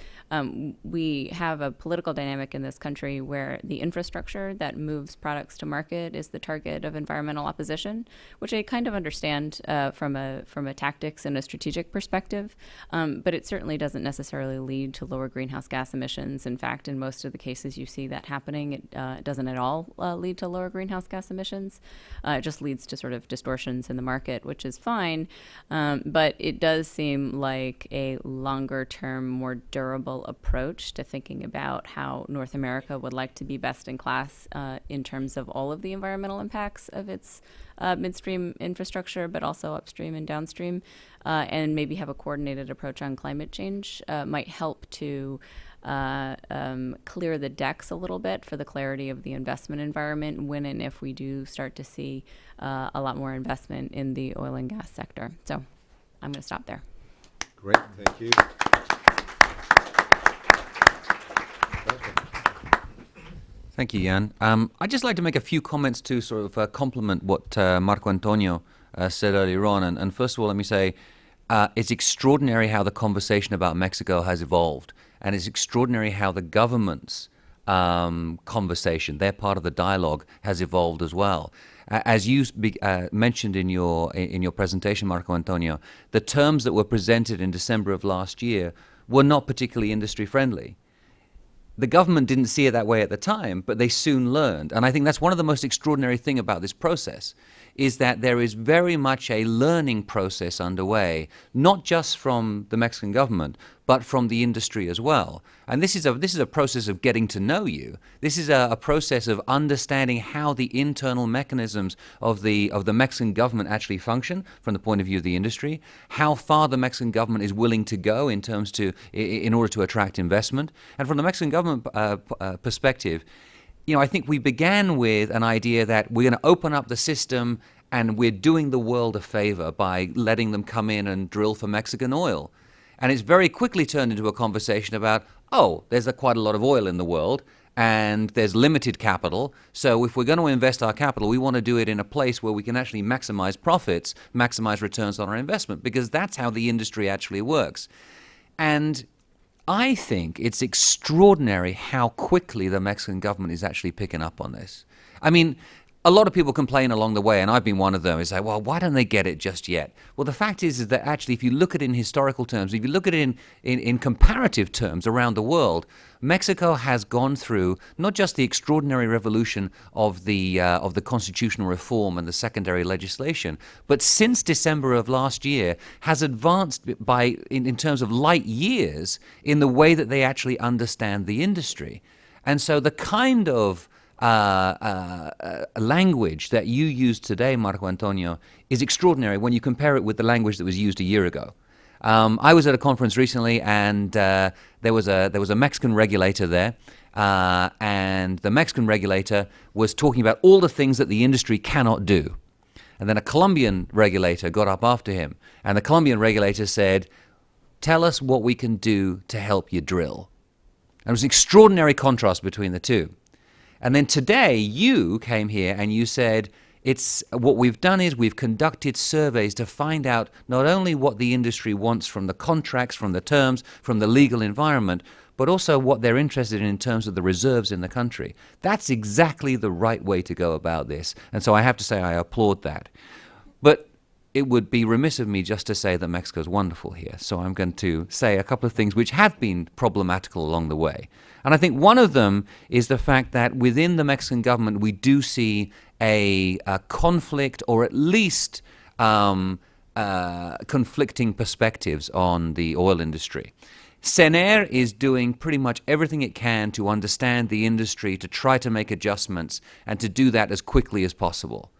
Speaker 6: we have a political dynamic in this country where the infrastructure that moves products to market is the target of environmental opposition, which I kind of understand from a tactics and a strategic perspective, but it certainly doesn't necessarily lead to lower greenhouse gas emissions. In fact, in most of the cases you see that happening, it doesn't at all lead to lower greenhouse gas emissions. It just leads to sort of distortions in the market, which is fine, but it does seem like a longer term, more durable approach to thinking about how North America would like to be best in class in terms of all of the environmental impacts of its midstream infrastructure, but also upstream and downstream, and maybe have a coordinated approach on climate change might help to clear the decks a little bit for the clarity of the investment environment when and if we do start to see a lot more investment in the oil and gas sector. So I'm going to stop there.
Speaker 3: Great, thank you.
Speaker 1: Thank you, Jan. I'd just like to make a few comments to sort of complement what Marco Antonio said earlier on. And first of all, let me say it's extraordinary how the conversation about Mexico has evolved. And it's extraordinary how the governments conversation. Their part of the dialogue has evolved as well. As you mentioned in your presentation, Marco Antonio, the terms that were presented in December of last year were not particularly industry friendly. The government didn't see it that way at the time, but they soon learned. And I think that's one of the most extraordinary thing about this process, is that there is very much a learning process underway, not just from the Mexican government, but from the industry as well. And this is a process of getting to know you. This is a process of understanding how the internal mechanisms of the Mexican government actually function from the point of view of the industry, how far the Mexican government is willing to go in order to attract investment. And from the Mexican government perspective, I think we began with an idea that we're going to open up the system and we're doing the world a favor by letting them come in and drill for Mexican oil. And it's very quickly turned into a conversation about, there's quite a lot of oil in the world and there's limited capital. So if we're going to invest our capital, we want to do it in a place where we can actually maximize profits, maximize returns on our investment, because that's how the industry actually works. And I think it's extraordinary how quickly the Mexican government is actually picking up on this. I mean, a lot of people complain along the way, and I've been one of them, is like, well, why don't they get it just yet? Well, the fact is that actually, if you look at it in historical terms, if you look at it in comparative terms around the world, Mexico has gone through not just the extraordinary revolution of the constitutional reform and the secondary legislation, but since December of last year has advanced in terms of light years in the way that they actually understand the industry. And so the kind of language that you use today, Marco Antonio, is extraordinary when you compare it with the language that was used a year ago. I was at a conference recently, and there was a Mexican regulator there, and the Mexican regulator was talking about all the things that the industry cannot do. And then a Colombian regulator got up after him, and the Colombian regulator said, "Tell us what we can do to help you drill." And there was an extraordinary contrast between the two. And then today you came here and you said, what we've done is we've conducted surveys to find out not only what the industry wants from the contracts, from the terms, from the legal environment, but also what they're interested in terms of the reserves in the country. That's exactly the right way to go about this. And so I have to say I applaud that. But it would be remiss of me just to say that Mexico's wonderful here. So I'm going to say a couple of things which have been problematical along the way. And I think one of them is the fact that within the Mexican government, we do see a conflict, or at least conflicting perspectives on the oil industry. CENER is doing pretty much everything it can to understand the industry, to try to make adjustments, and to do that as quickly as possible.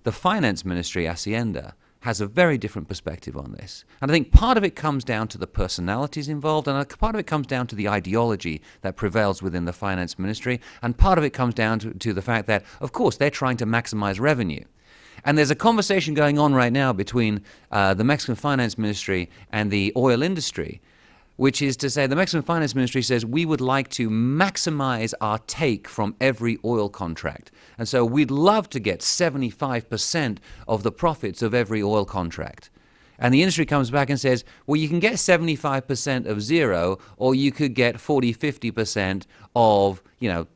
Speaker 1: The finance ministry, Hacienda, has a very different perspective on this. And I think part of it comes down to the personalities involved, and part of it comes down to the ideology that prevails within the finance ministry, and part of it comes down to the fact that, of course, they're trying to maximize revenue. And there's a conversation going on right now between the Mexican finance ministry and the oil industry, which is to say the Mexican finance ministry says we would like to maximize our take from every oil contract. And so we'd love to get 75% of the profits of every oil contract. And the industry comes back and says, well, you can get 75% of zero, or you could get 40, 50% of,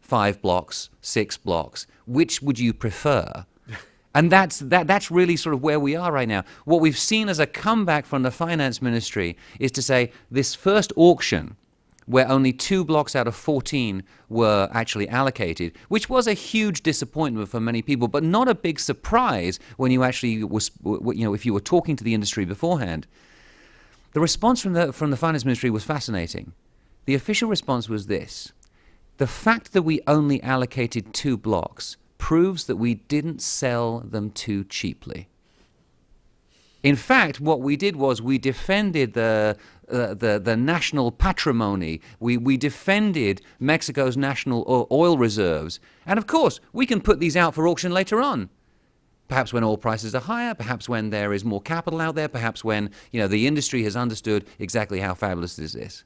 Speaker 1: 5 blocks, 6 blocks. Which would you prefer? And that's really sort of where we are right now. What we've seen as a comeback from the finance ministry is to say this first auction, where only 2 blocks out of 14 were actually allocated, which was a huge disappointment for many people, but not a big surprise when you actually if you were talking to the industry beforehand. The response from the finance ministry was fascinating. The official response was this: the fact that we only allocated 2 blocks proves that we didn't sell them too cheaply. In fact, what we did was we defended the national patrimony. We defended Mexico's national oil reserves. And of course, we can put these out for auction later on. Perhaps when oil prices are higher, perhaps when there is more capital out there, perhaps when the industry has understood exactly how fabulous this is.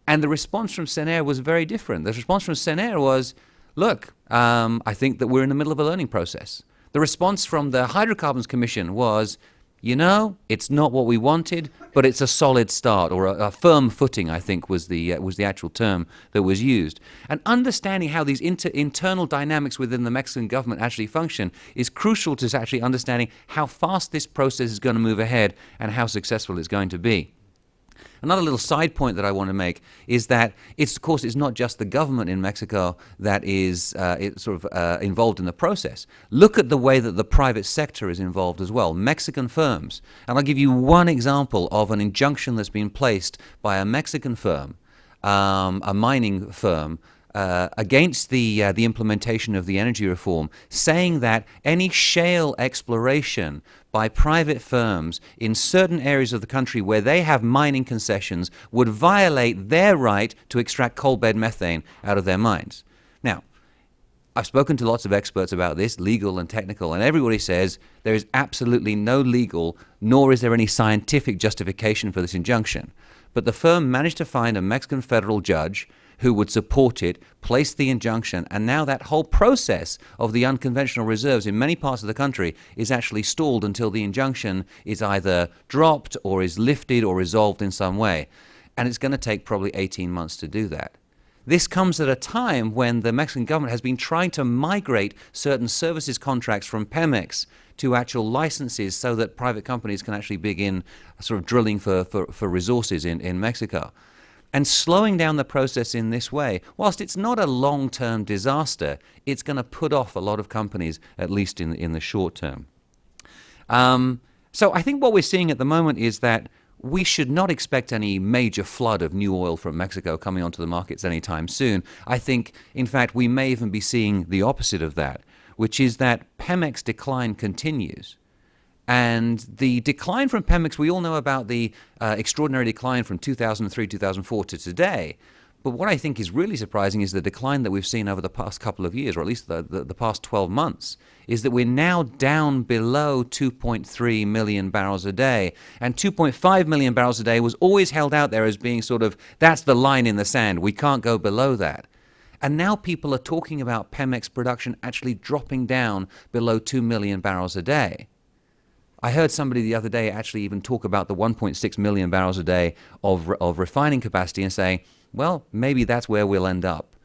Speaker 1: And the response from CENER was very different. The response from CENER was, look, I think that we're in the middle of a learning process. The response from the Hydrocarbons Commission was, it's not what we wanted, but it's a solid start, or a firm footing, I think was the actual term that was used. And understanding how these internal dynamics within the Mexican government actually function is crucial to actually understanding how fast this process is going to move ahead and how successful it's going to be. Another little side point that I want to make is that it's not just the government in Mexico that is involved in the process. Look at the way that the private sector is involved as well. Mexican firms. And I'll give you one example of an injunction that's been placed by a Mexican firm, a mining firm, against the implementation of the energy reform, saying that any shale exploration by private firms in certain areas of the country where they have mining concessions would violate their right to extract coal bed methane out of their mines. Now, I've spoken to lots of experts about this, legal and technical, and everybody says there is absolutely no legal, nor is there any scientific justification for this injunction. But the firm managed to find a Mexican federal judge who would support it, place the injunction, and now that whole process of the unconventional reserves in many parts of the country is actually stalled until the injunction is either dropped or is lifted or resolved in some way. And it's going to take probably 18 months to do that. This comes at a time when the Mexican government has been trying to migrate certain services contracts from Pemex to actual licenses so that private companies can actually begin sort of drilling for resources in Mexico. And slowing down the process in this way, whilst it's not a long-term disaster, it's going to put off a lot of companies, at least in the short term. So I think what we're seeing at the moment is that we should not expect any major flood of new oil from Mexico coming onto the markets anytime soon. I think, in fact, we may even be seeing the opposite of that, which is that Pemex decline continues. And the decline from Pemex, we all know about the extraordinary decline from 2003, 2004 to today. But what I think is really surprising is the decline that we've seen over the past couple of years, or at least the past 12 months, is that we're now down below 2.3 million barrels a day. And 2.5 million barrels a day was always held out there as being sort of, that's the line in the sand. We can't go below that. And now people are talking about Pemex production actually dropping down below 2 million barrels a day. I heard somebody the other day actually even talk about the 1.6 million barrels a day of refining capacity and saying, well, maybe that's where we'll end up.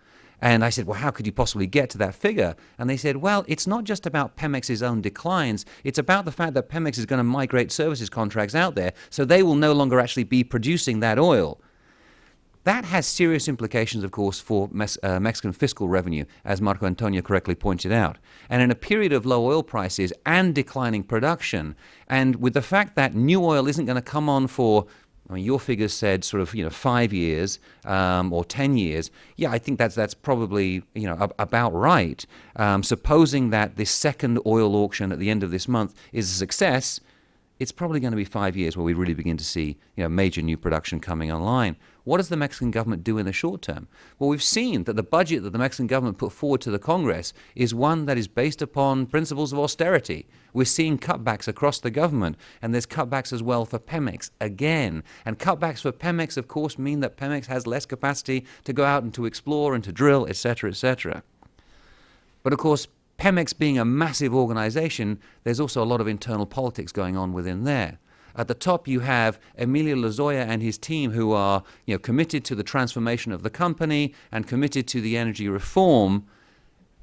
Speaker 1: And I said, well, how could you possibly get to that figure? And they said, well, it's not just about Pemex's own declines. It's about the fact that Pemex is going to migrate services contracts out there, so they will no longer actually be producing that oil. That has serious implications, of course, for Mexican fiscal revenue, as Marco Antonio correctly pointed out. And in a period of low oil prices and declining production, and with the fact that new oil isn't going to come on for, I mean, your figures said sort of 5 years or 10 years. Yeah, I think that's probably about right. Supposing that this second oil auction at the end of this month is a success, it's probably going to be 5 years where we really begin to see major new production coming online. What does the Mexican government do in the short term? Well, we've seen that the budget that the Mexican government put forward to the Congress is one that is based upon principles of austerity. We're seeing cutbacks across the government, and there's cutbacks as well for Pemex again. And cutbacks for Pemex, of course, mean that Pemex has less capacity to go out and to explore and to drill, etc., etc. But of course, Pemex being a massive organization, there's also a lot of internal politics going on within there. At the top, you have Emilio Lozoya and his team who are committed to the transformation of the company and committed to the energy reform.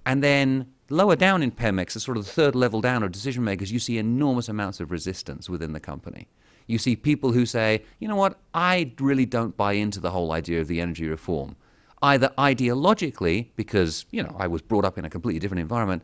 Speaker 1: And then lower down in Pemex, the sort of the third level down of decision makers, you see enormous amounts of resistance within the company. You see people who say, you know what, I really don't buy into the whole idea of the energy reform. Either ideologically, because, I was brought up in a completely different environment,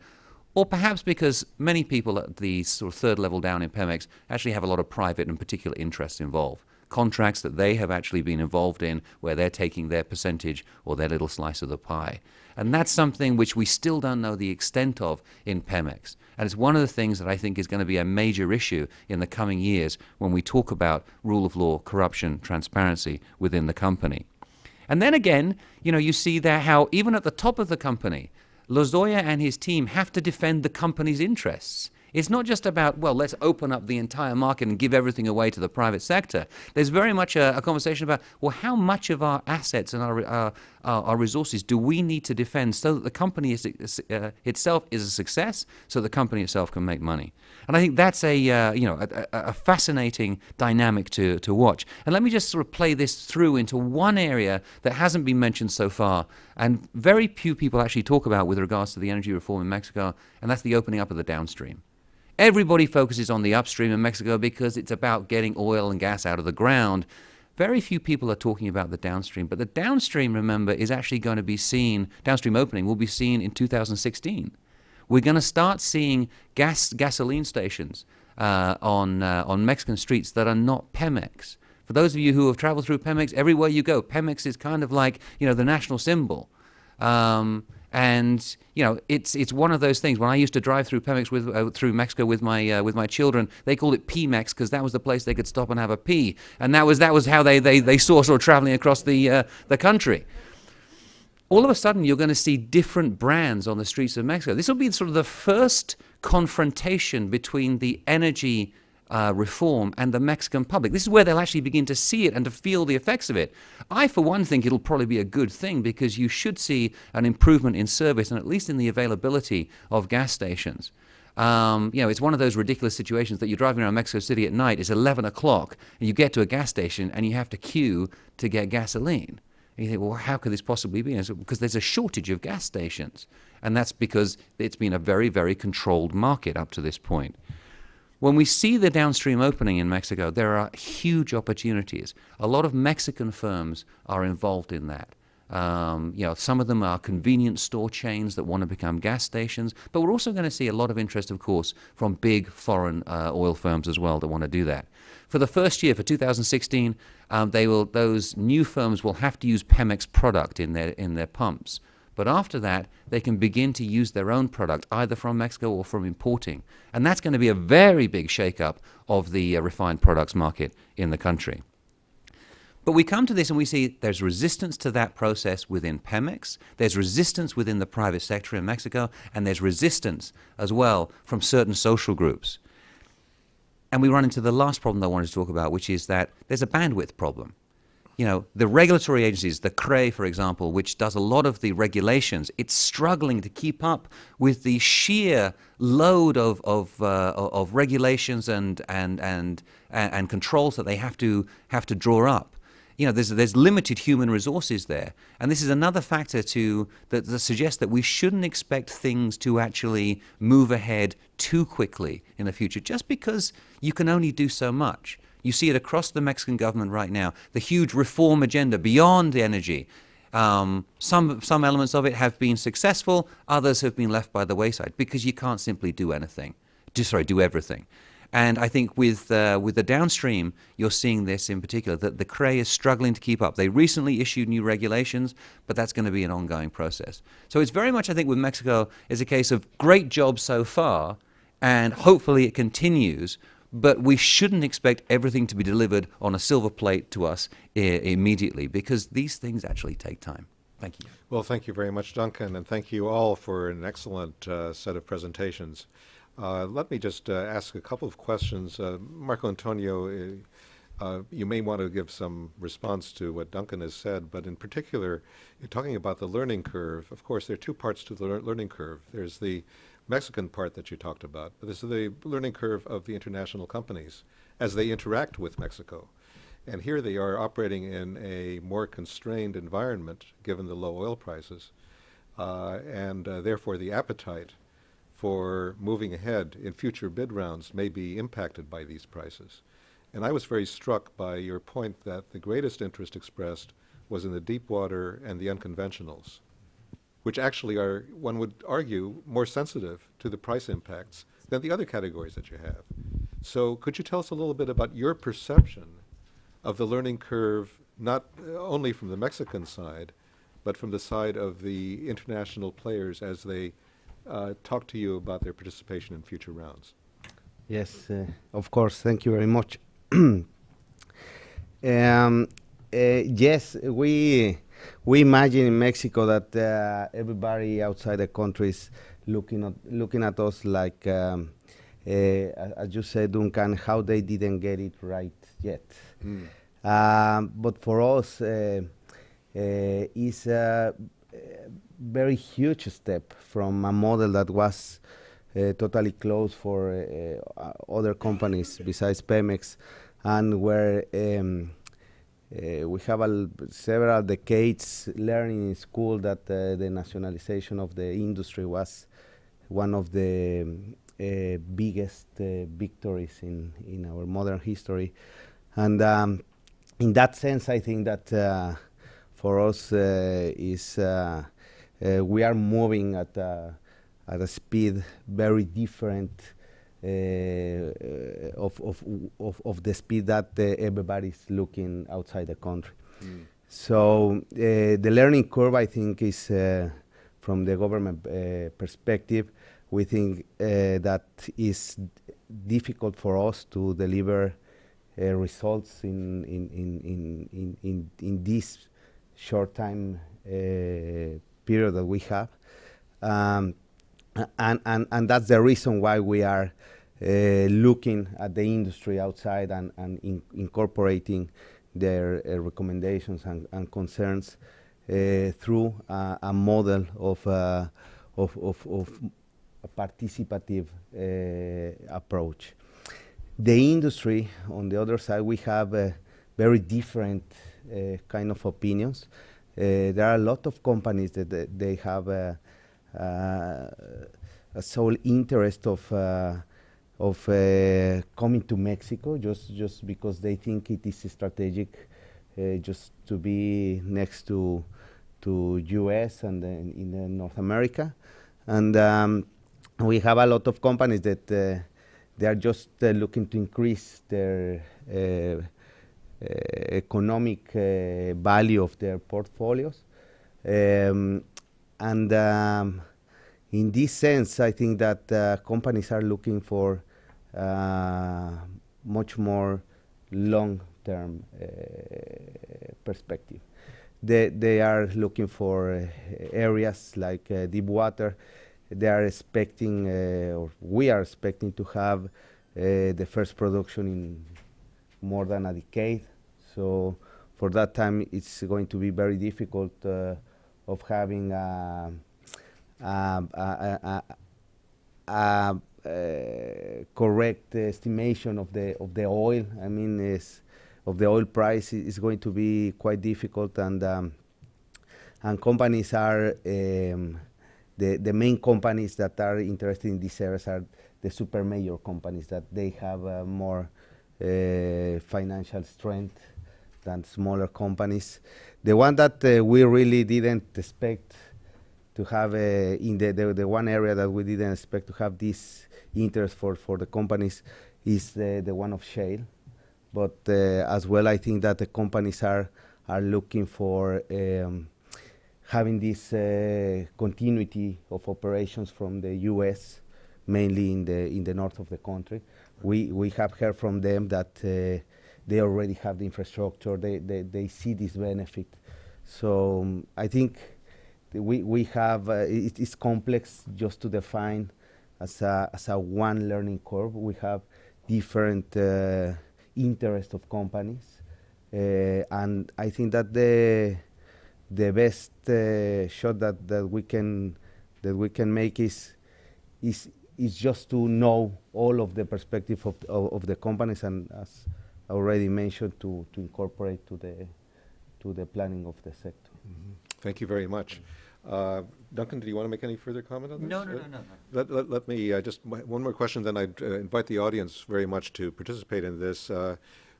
Speaker 1: or perhaps because many people at the sort of third level down in Pemex actually have a lot of private and particular interests involved. Contracts that they have actually been involved in where they're taking their percentage or their little slice of the pie. And that's something which we still don't know the extent of in Pemex. And it's one of the things that I think is going to be a major issue in the coming years when we talk about rule of law, corruption, transparency within the company. And then again, you see there how even at the top of the company, Lozoya and his team have to defend the company's interests. It's not just about, well, let's open up the entire market and give everything away to the private sector. There's very much a conversation about, well, how much of our assets and our resources do we need to defend so that the company itself is a success, so the company itself can make money. And I think that's a fascinating dynamic to watch. And let me just sort of play this through into one area that hasn't been mentioned so far, and very few people actually talk about with regards to the energy reform in Mexico, and that's the opening up of the downstream. Everybody focuses on the upstream in Mexico because it's about getting oil and gas out of the ground. Very few people are talking about the downstream, but the downstream, remember, is actually going to be seen, downstream opening will be seen in 2016. We're going to start seeing gasoline stations on Mexican streets that are not Pemex. For those of you who have traveled through Pemex, everywhere you go, Pemex is kind of like, the national symbol. And it's one of those things. When I used to drive through Pemex through Mexico with my children, they called it P-Mex because that was the place they could stop and have a pee, and that was how they saw sort of traveling across the country. All of a sudden, you're going to see different brands on the streets of Mexico. This will be sort of the first confrontation between the energy reform and the Mexican public. This is where they'll actually begin to see it and to feel the effects of it. I, for one, think it'll probably be a good thing because you should see an improvement in service and at least in the availability of gas stations. It's one of those ridiculous situations that you're driving around Mexico City at night, it's 11 o'clock, and you get to a gas station and you have to queue to get gasoline. And you think, well, how could this possibly be? And it's because there's a shortage of gas stations. And that's because it's been a very, very controlled market up to this point. When we see the downstream opening in Mexico, there are huge opportunities. A lot of Mexican firms are involved in that. Some of them are convenience store chains that want to become gas stations, but we're also going to see a lot of interest, of course, from big foreign oil firms as well that want to do that. For the first year, for 2016, those new firms will have to use Pemex product in their pumps. But after that, they can begin to use their own product, either from Mexico or from importing. And that's going to be a very big shakeup of the refined products market in the country. But we come to this and we see there's resistance to that process within Pemex, there's resistance within the private sector in Mexico, and there's resistance as well from certain social groups. And we run into the last problem that I wanted to talk about, which is that there's a bandwidth problem. The regulatory agencies, the CRE, for example, which does a lot of the regulations, it's struggling to keep up with the sheer load of regulations and controls that they have to draw up. There's limited human resources there, and this is another factor that suggests that we shouldn't expect things to actually move ahead too quickly in the future, just because you can only do so much. You see it across the Mexican government right now, the huge reform agenda beyond energy. Some elements of it have been successful, others have been left by the wayside because you can't simply do everything. And I think with the downstream, you're seeing this in particular, that the CRE is struggling to keep up. They recently issued new regulations, but that's going to be an ongoing process. So it's very much, I think, with Mexico, is a case of great job so far, and hopefully it continues. But we shouldn't expect everything to be delivered on a silver plate to us immediately, because these things actually take time. Thank you.
Speaker 3: Well, thank you very much, Duncan, and thank you all for an excellent set of presentations. Let me just ask a couple of questions. Marco Antonio, you may want to give some response to what Duncan has said, but in particular, you're talking about the learning curve. Of course, there are two parts to the learning curve. There's the Mexican part that you talked about, but this is the learning curve of the international companies as they interact with Mexico. And here they are operating in a more constrained environment given the low oil prices, and therefore the appetite for moving ahead in future bid rounds may be impacted by these prices. And I was very struck by your point that the greatest interest expressed was in the deep water and the unconventionals, which actually are, one would argue, more sensitive to the price impacts than the other categories that you have. So could you tell us a little bit about your perception of the learning curve, not only from the Mexican side, but from the side of the international players as they talk to you about their participation in future rounds?
Speaker 4: Yes, of course. Thank you very much. Yes, we imagine in Mexico that everybody outside the country is looking at us like as you said, Duncan, how they didn't get it right yet. But for us, is a very huge step from a model that was totally closed for other companies besides Pemex, and where we have several decades learning in school that the nationalization of the industry was one of the biggest victories in our modern history. And in that sense, I think that for us we are moving at a speed very different of the speed that everybody's looking outside the country. So the learning curve, I think, is from the government perspective, we think that is difficult for us to deliver results in this short time period that we have, and that's the reason why we are looking at the industry outside and incorporating their recommendations and concerns through a model of a participative approach. The industry, on the other side, we have very different kind of opinions. There are a lot of companies that they have a sole interest of coming to Mexico just because they think it is strategic, just to be next to U.S. and in North America, and we have a lot of companies that they are just looking to increase their economic value of their portfolios, and in this sense, I think that companies are looking for much more long-term perspective. They are looking for areas like deep water. They are expecting, or we are expecting, to have the first production in more than a decade. So for that time, it's going to be very difficult of having correct estimation of the oil. I mean, of the oil price is going to be quite difficult, and companies are the main companies that are interested in these areas are the super major companies, that they have more financial strength than smaller companies. The one that we really didn't expect to have in the one area that we didn't expect to have this interest for the companies is the one of shale. But as well, I think that the companies are looking for having this continuity of operations from the U.S., mainly in the north of the country. We have heard from them that they already have the infrastructure. They see this benefit. So I think we have it is complex just to define as a one learning curve. We have different interest of companies, and I think that the best shot that we can make is just to know all of the perspective of the companies, and as I already mentioned, to incorporate to the planning of the sector.
Speaker 3: Mm-hmm. Thank you very much. Duncan, do you want to make any further comment on this?
Speaker 1: No.
Speaker 3: Let me just one more question, then I'd invite the audience very much to participate in this.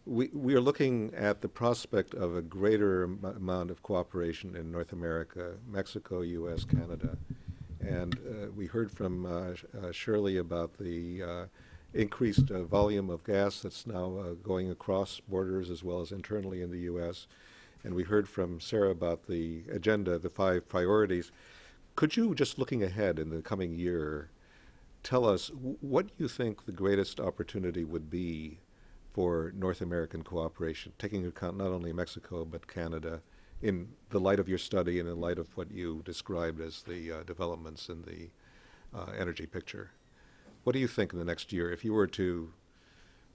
Speaker 3: We are looking at the prospect of a greater amount of cooperation in North America, Mexico, U.S., Canada. And we heard from Shirley about the increased volume of gas that's now going across borders as well as internally in the U.S. And we heard from Sarah about the agenda, the 5 priorities. Could you, just looking ahead in the coming year, tell us what you think the greatest opportunity would be for North American cooperation, taking into account not only Mexico but Canada, in the light of your study and in light of what you described as the developments in the energy picture? what do you think in the next year if you were to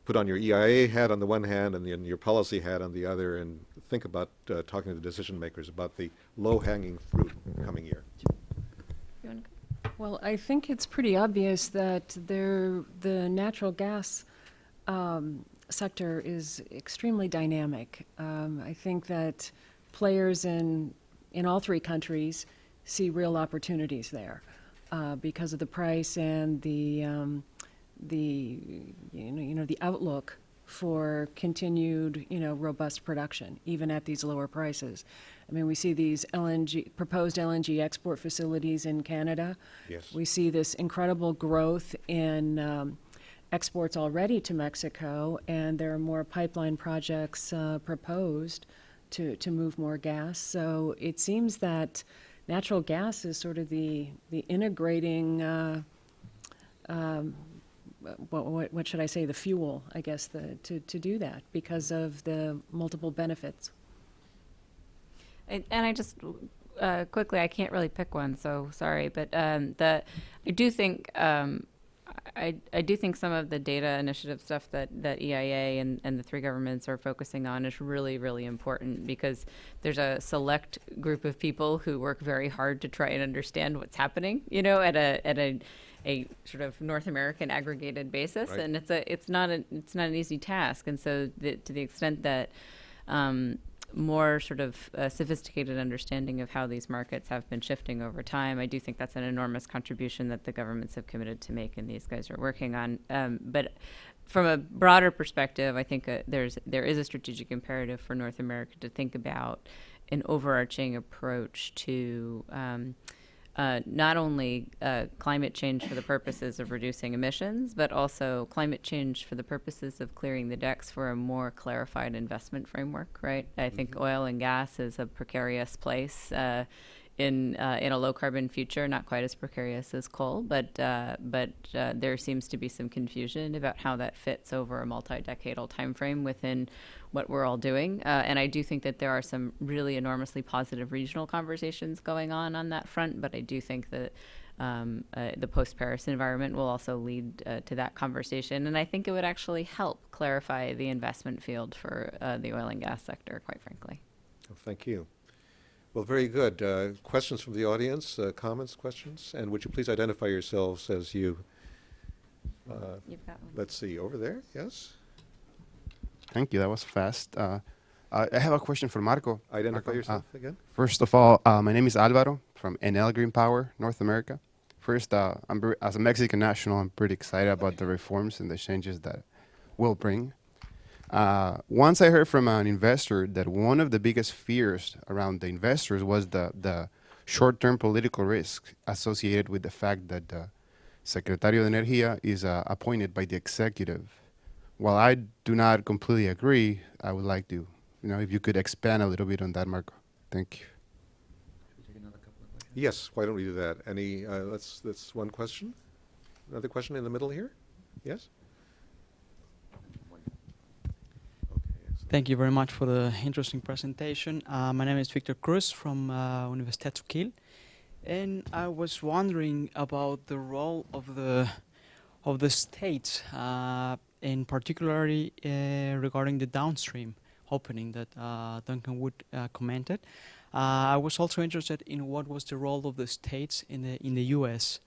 Speaker 3: put on your EIA hat on the one hand and then your policy hat on the other and think about talking to the decision makers about the low-hanging fruit coming year?
Speaker 6: You wanna go?
Speaker 5: Well, I think it's pretty obvious that the natural gas sector is extremely dynamic. I think that players in all three countries see real opportunities there because of the price and the outlook for continued robust production even at these lower prices. I mean, we see these proposed LNG export facilities in Canada.
Speaker 3: Yes.
Speaker 5: We see this incredible growth in exports already to Mexico, and there are more pipeline projects proposed to move more gas. So it seems that natural gas is sort of the integrating, what should I say, the fuel, I guess, to do that because of the multiple benefits.
Speaker 6: And I just quickly, I can't really pick one, so sorry, but I do think I do think some of the data initiative stuff that EIA and the three governments are focusing on is really, really important because there's a select group of people who work very hard to try and understand what's happening, at a sort of North American aggregated basis,
Speaker 3: Right.
Speaker 6: and it's not an easy task, and so to the extent that more sort of sophisticated understanding of how these markets have been shifting over time. I do think that's an enormous contribution that the governments have committed to make, and these guys are working on. But from a broader perspective, I think there is a strategic imperative for North America to think about an overarching approach to not only climate change for the purposes of reducing emissions, but also climate change for the purposes of clearing the decks for a more clarified investment framework, right? I think oil and gas is a precarious place in a low carbon future, not quite as precarious as coal, but there seems to be some confusion about how that fits over a multi-decadal time frame within what we're all doing. And I do think that there are some really enormously positive regional conversations going on that front, but I do think that the post-Paris environment will also lead to that conversation. And I think it would actually help clarify the investment field for the oil and gas sector, quite frankly.
Speaker 3: Oh, thank you. Well, very good. Questions from the audience, comments, questions? And would you please identify yourselves as you,
Speaker 6: You've got one.
Speaker 3: let's see, over there, yes?
Speaker 7: Thank you. That was fast. I have a question for Marco.
Speaker 3: Identify
Speaker 7: Marco,
Speaker 3: yourself again.
Speaker 7: First of all, my name is Alvaro from Enel Green Power, North America. First, as a Mexican national, I'm pretty excited about the reforms and the changes that will bring. Once I heard from an investor that one of the biggest fears around the investors was the short-term political risk associated with the fact that the Secretario de Energía is appointed by the executive. While I do not completely agree, I would like to, if you could expand a little bit on that, Marco. Thank you.
Speaker 3: Yes, why don't we do that? Any, that's one question. Another question in the middle here? Yes?
Speaker 8: Thank you very much for the interesting presentation. My name is Victor Cruz from Universidad Suquil, and I was wondering about the role of the states, in particularly regarding the downstream opening that Duncan Wood commented. I was also interested in what was the role of the states in the U.S.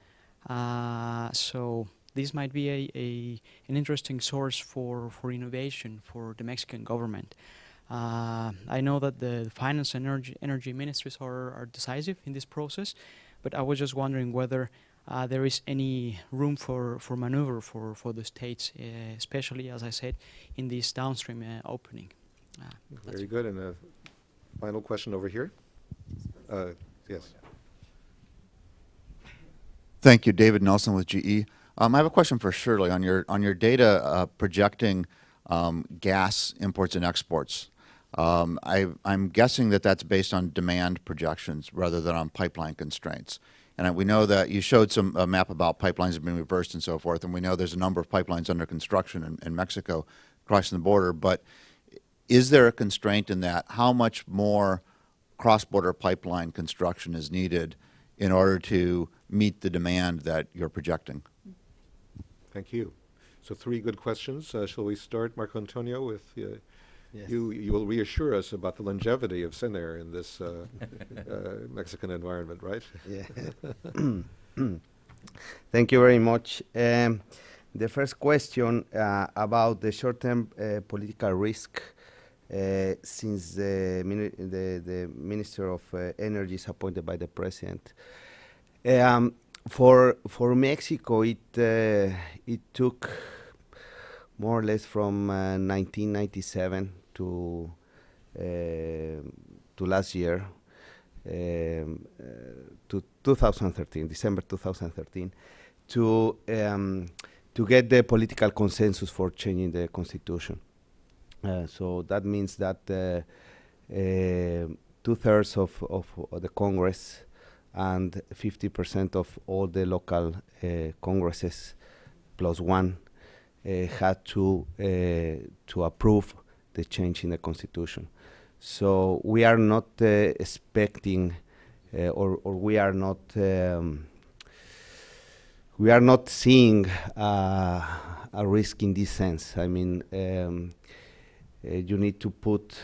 Speaker 8: So this might be an interesting source for innovation for the Mexican government. I know that the finance and energy ministries are decisive in this process, but I was just wondering whether there is any room for maneuver for the states, especially, as I said, in this downstream opening.
Speaker 3: Very good. And a final question over here. Yes.
Speaker 9: Thank you, David Nelson with GE. I have a question for Shirley on your data projecting gas imports and exports. I'm guessing that that's based on demand projections rather than on pipeline constraints. And we know that you showed a map about pipelines have been reversed and so forth, and we know there's a number of pipelines under construction in Mexico crossing the border. But is there a constraint in that? How much more cross-border pipeline construction is needed in order to meet the demand that you're projecting?
Speaker 3: Thank you. So 3 good questions. Shall we start, Marco Antonio, with
Speaker 4: Yes.
Speaker 3: you will reassure us about the longevity of Sener in this Mexican environment, right?
Speaker 4: Yeah. Thank you very much. The first question about the short-term political risk, since the Minister of Energy is appointed by the President. For Mexico, it took more or less from 1997 to last year, to 2013, December 2013, to get the political consensus for changing the constitution. So that means that 2/3 of the Congress and 50% of all the local congresses plus one had to approve the change in the constitution. So we are not expecting, or we are not seeing a risk in this sense. I mean, you need to put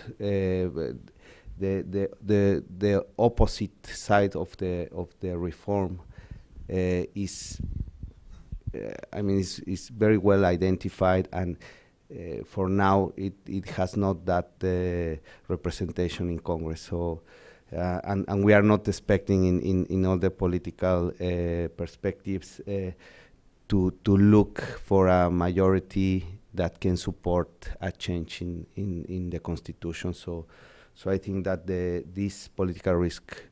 Speaker 4: the opposite side of the reform is very well identified, and for now it has not that representation in Congress. So and we are not expecting in all the political perspectives to look for a majority that can support a change in the constitution. So I think that this political risk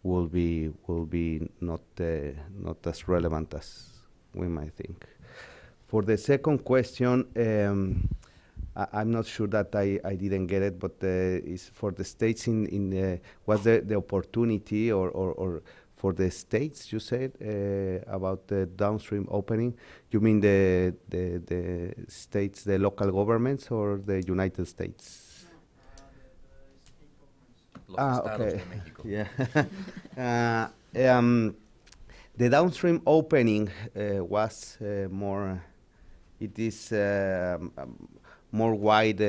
Speaker 4: will be not as relevant as we might think. For the second question, I'm not sure that I didn't get it, but is for the states was the opportunity or for the states you said about the downstream opening? You mean the states, the local governments, or the United States? Okay. Yeah. The downstream opening was more. It is more wide,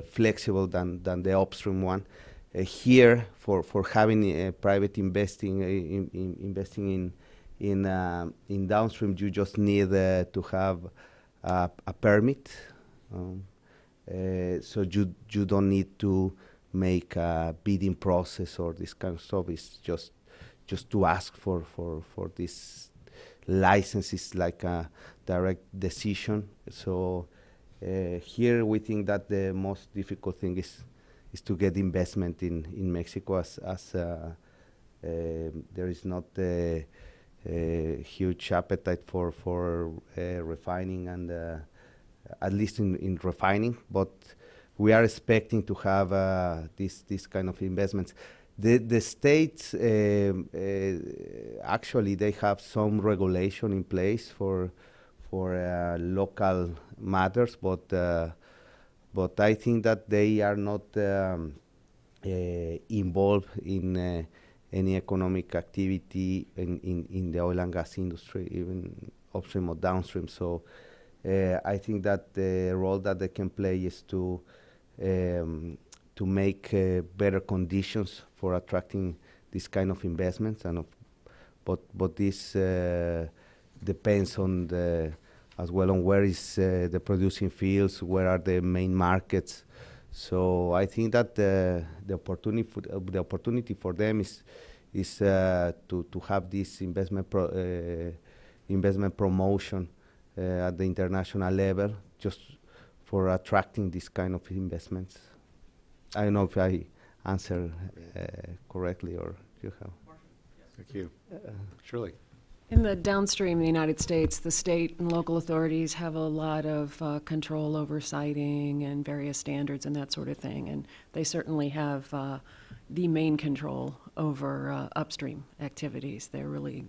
Speaker 4: flexible than the upstream one. Here, for having private investing in downstream, you just need to have a permit. So you don't need to make a bidding process or this kind of stuff. It's just to ask for this license is like a direct decision. So here we think that the most difficult thing is to get investment in Mexico, as there is not a huge appetite for refining, and at least in refining, but we are expecting to have this kind of investments. The states actually they have some regulation in place for local matters, but I think that they are not involved in any economic activity in the oil and gas industry, even upstream or downstream. So I think that the role that they can play is to make better conditions for attracting this kind of investments, but this depends on as well on where is the producing fields, where are the main markets. So I think that the opportunity for them is to have this investment promotion at the international level, just for attracting this kind of investments. I don't know if I answer correctly or you have.
Speaker 3: Thank you. Shirley.
Speaker 5: In the downstream in the United States, the state and local authorities have a lot of control over siting and various standards and that sort of thing, and they certainly have the main control over upstream activities. They're really,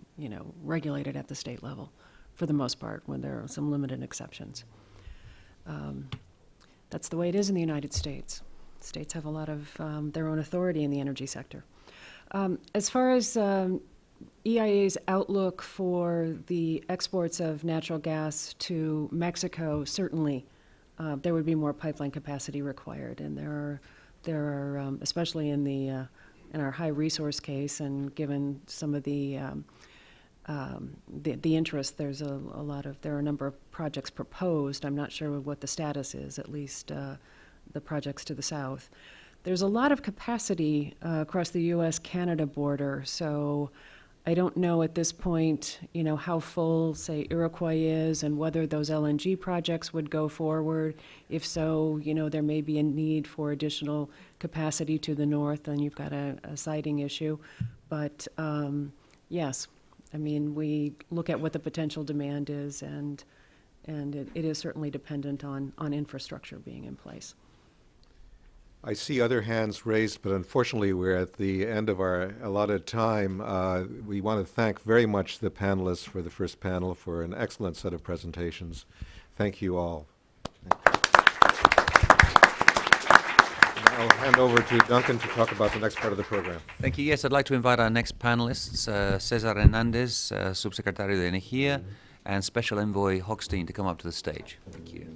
Speaker 5: regulated at the state level for the most part, when there are some limited exceptions. That's the way it is in the United States. States have a lot of their own authority in the energy sector. As far as EIA's outlook for the exports of natural gas to Mexico, certainly there would be more pipeline capacity required, and there are especially in our high resource case, and given some of the interest, there are a number of projects proposed. I'm not sure what the status is, at least the projects to the south. There's a lot of capacity across the U.S.-Canada border, so I don't know at this point, how full, say, Iroquois is and whether those LNG projects would go forward. If so, there may be a need for additional capacity to the north, and you've got a siting issue. But yes, I mean, we look at what the potential demand is, and it is certainly dependent on infrastructure being in place.
Speaker 3: I see other hands raised, but unfortunately we're at the end of our allotted time. We want to thank very much the panelists for the first panel for an excellent set of presentations. Thank you all. I'll hand over to Duncan to talk about the next part of the program.
Speaker 1: Thank you. Yes, I'd like to invite our next panelists, Cesar Hernandez, Subsecretario de Energía, and Special Envoy Hochstein to come up to the stage. Thank you.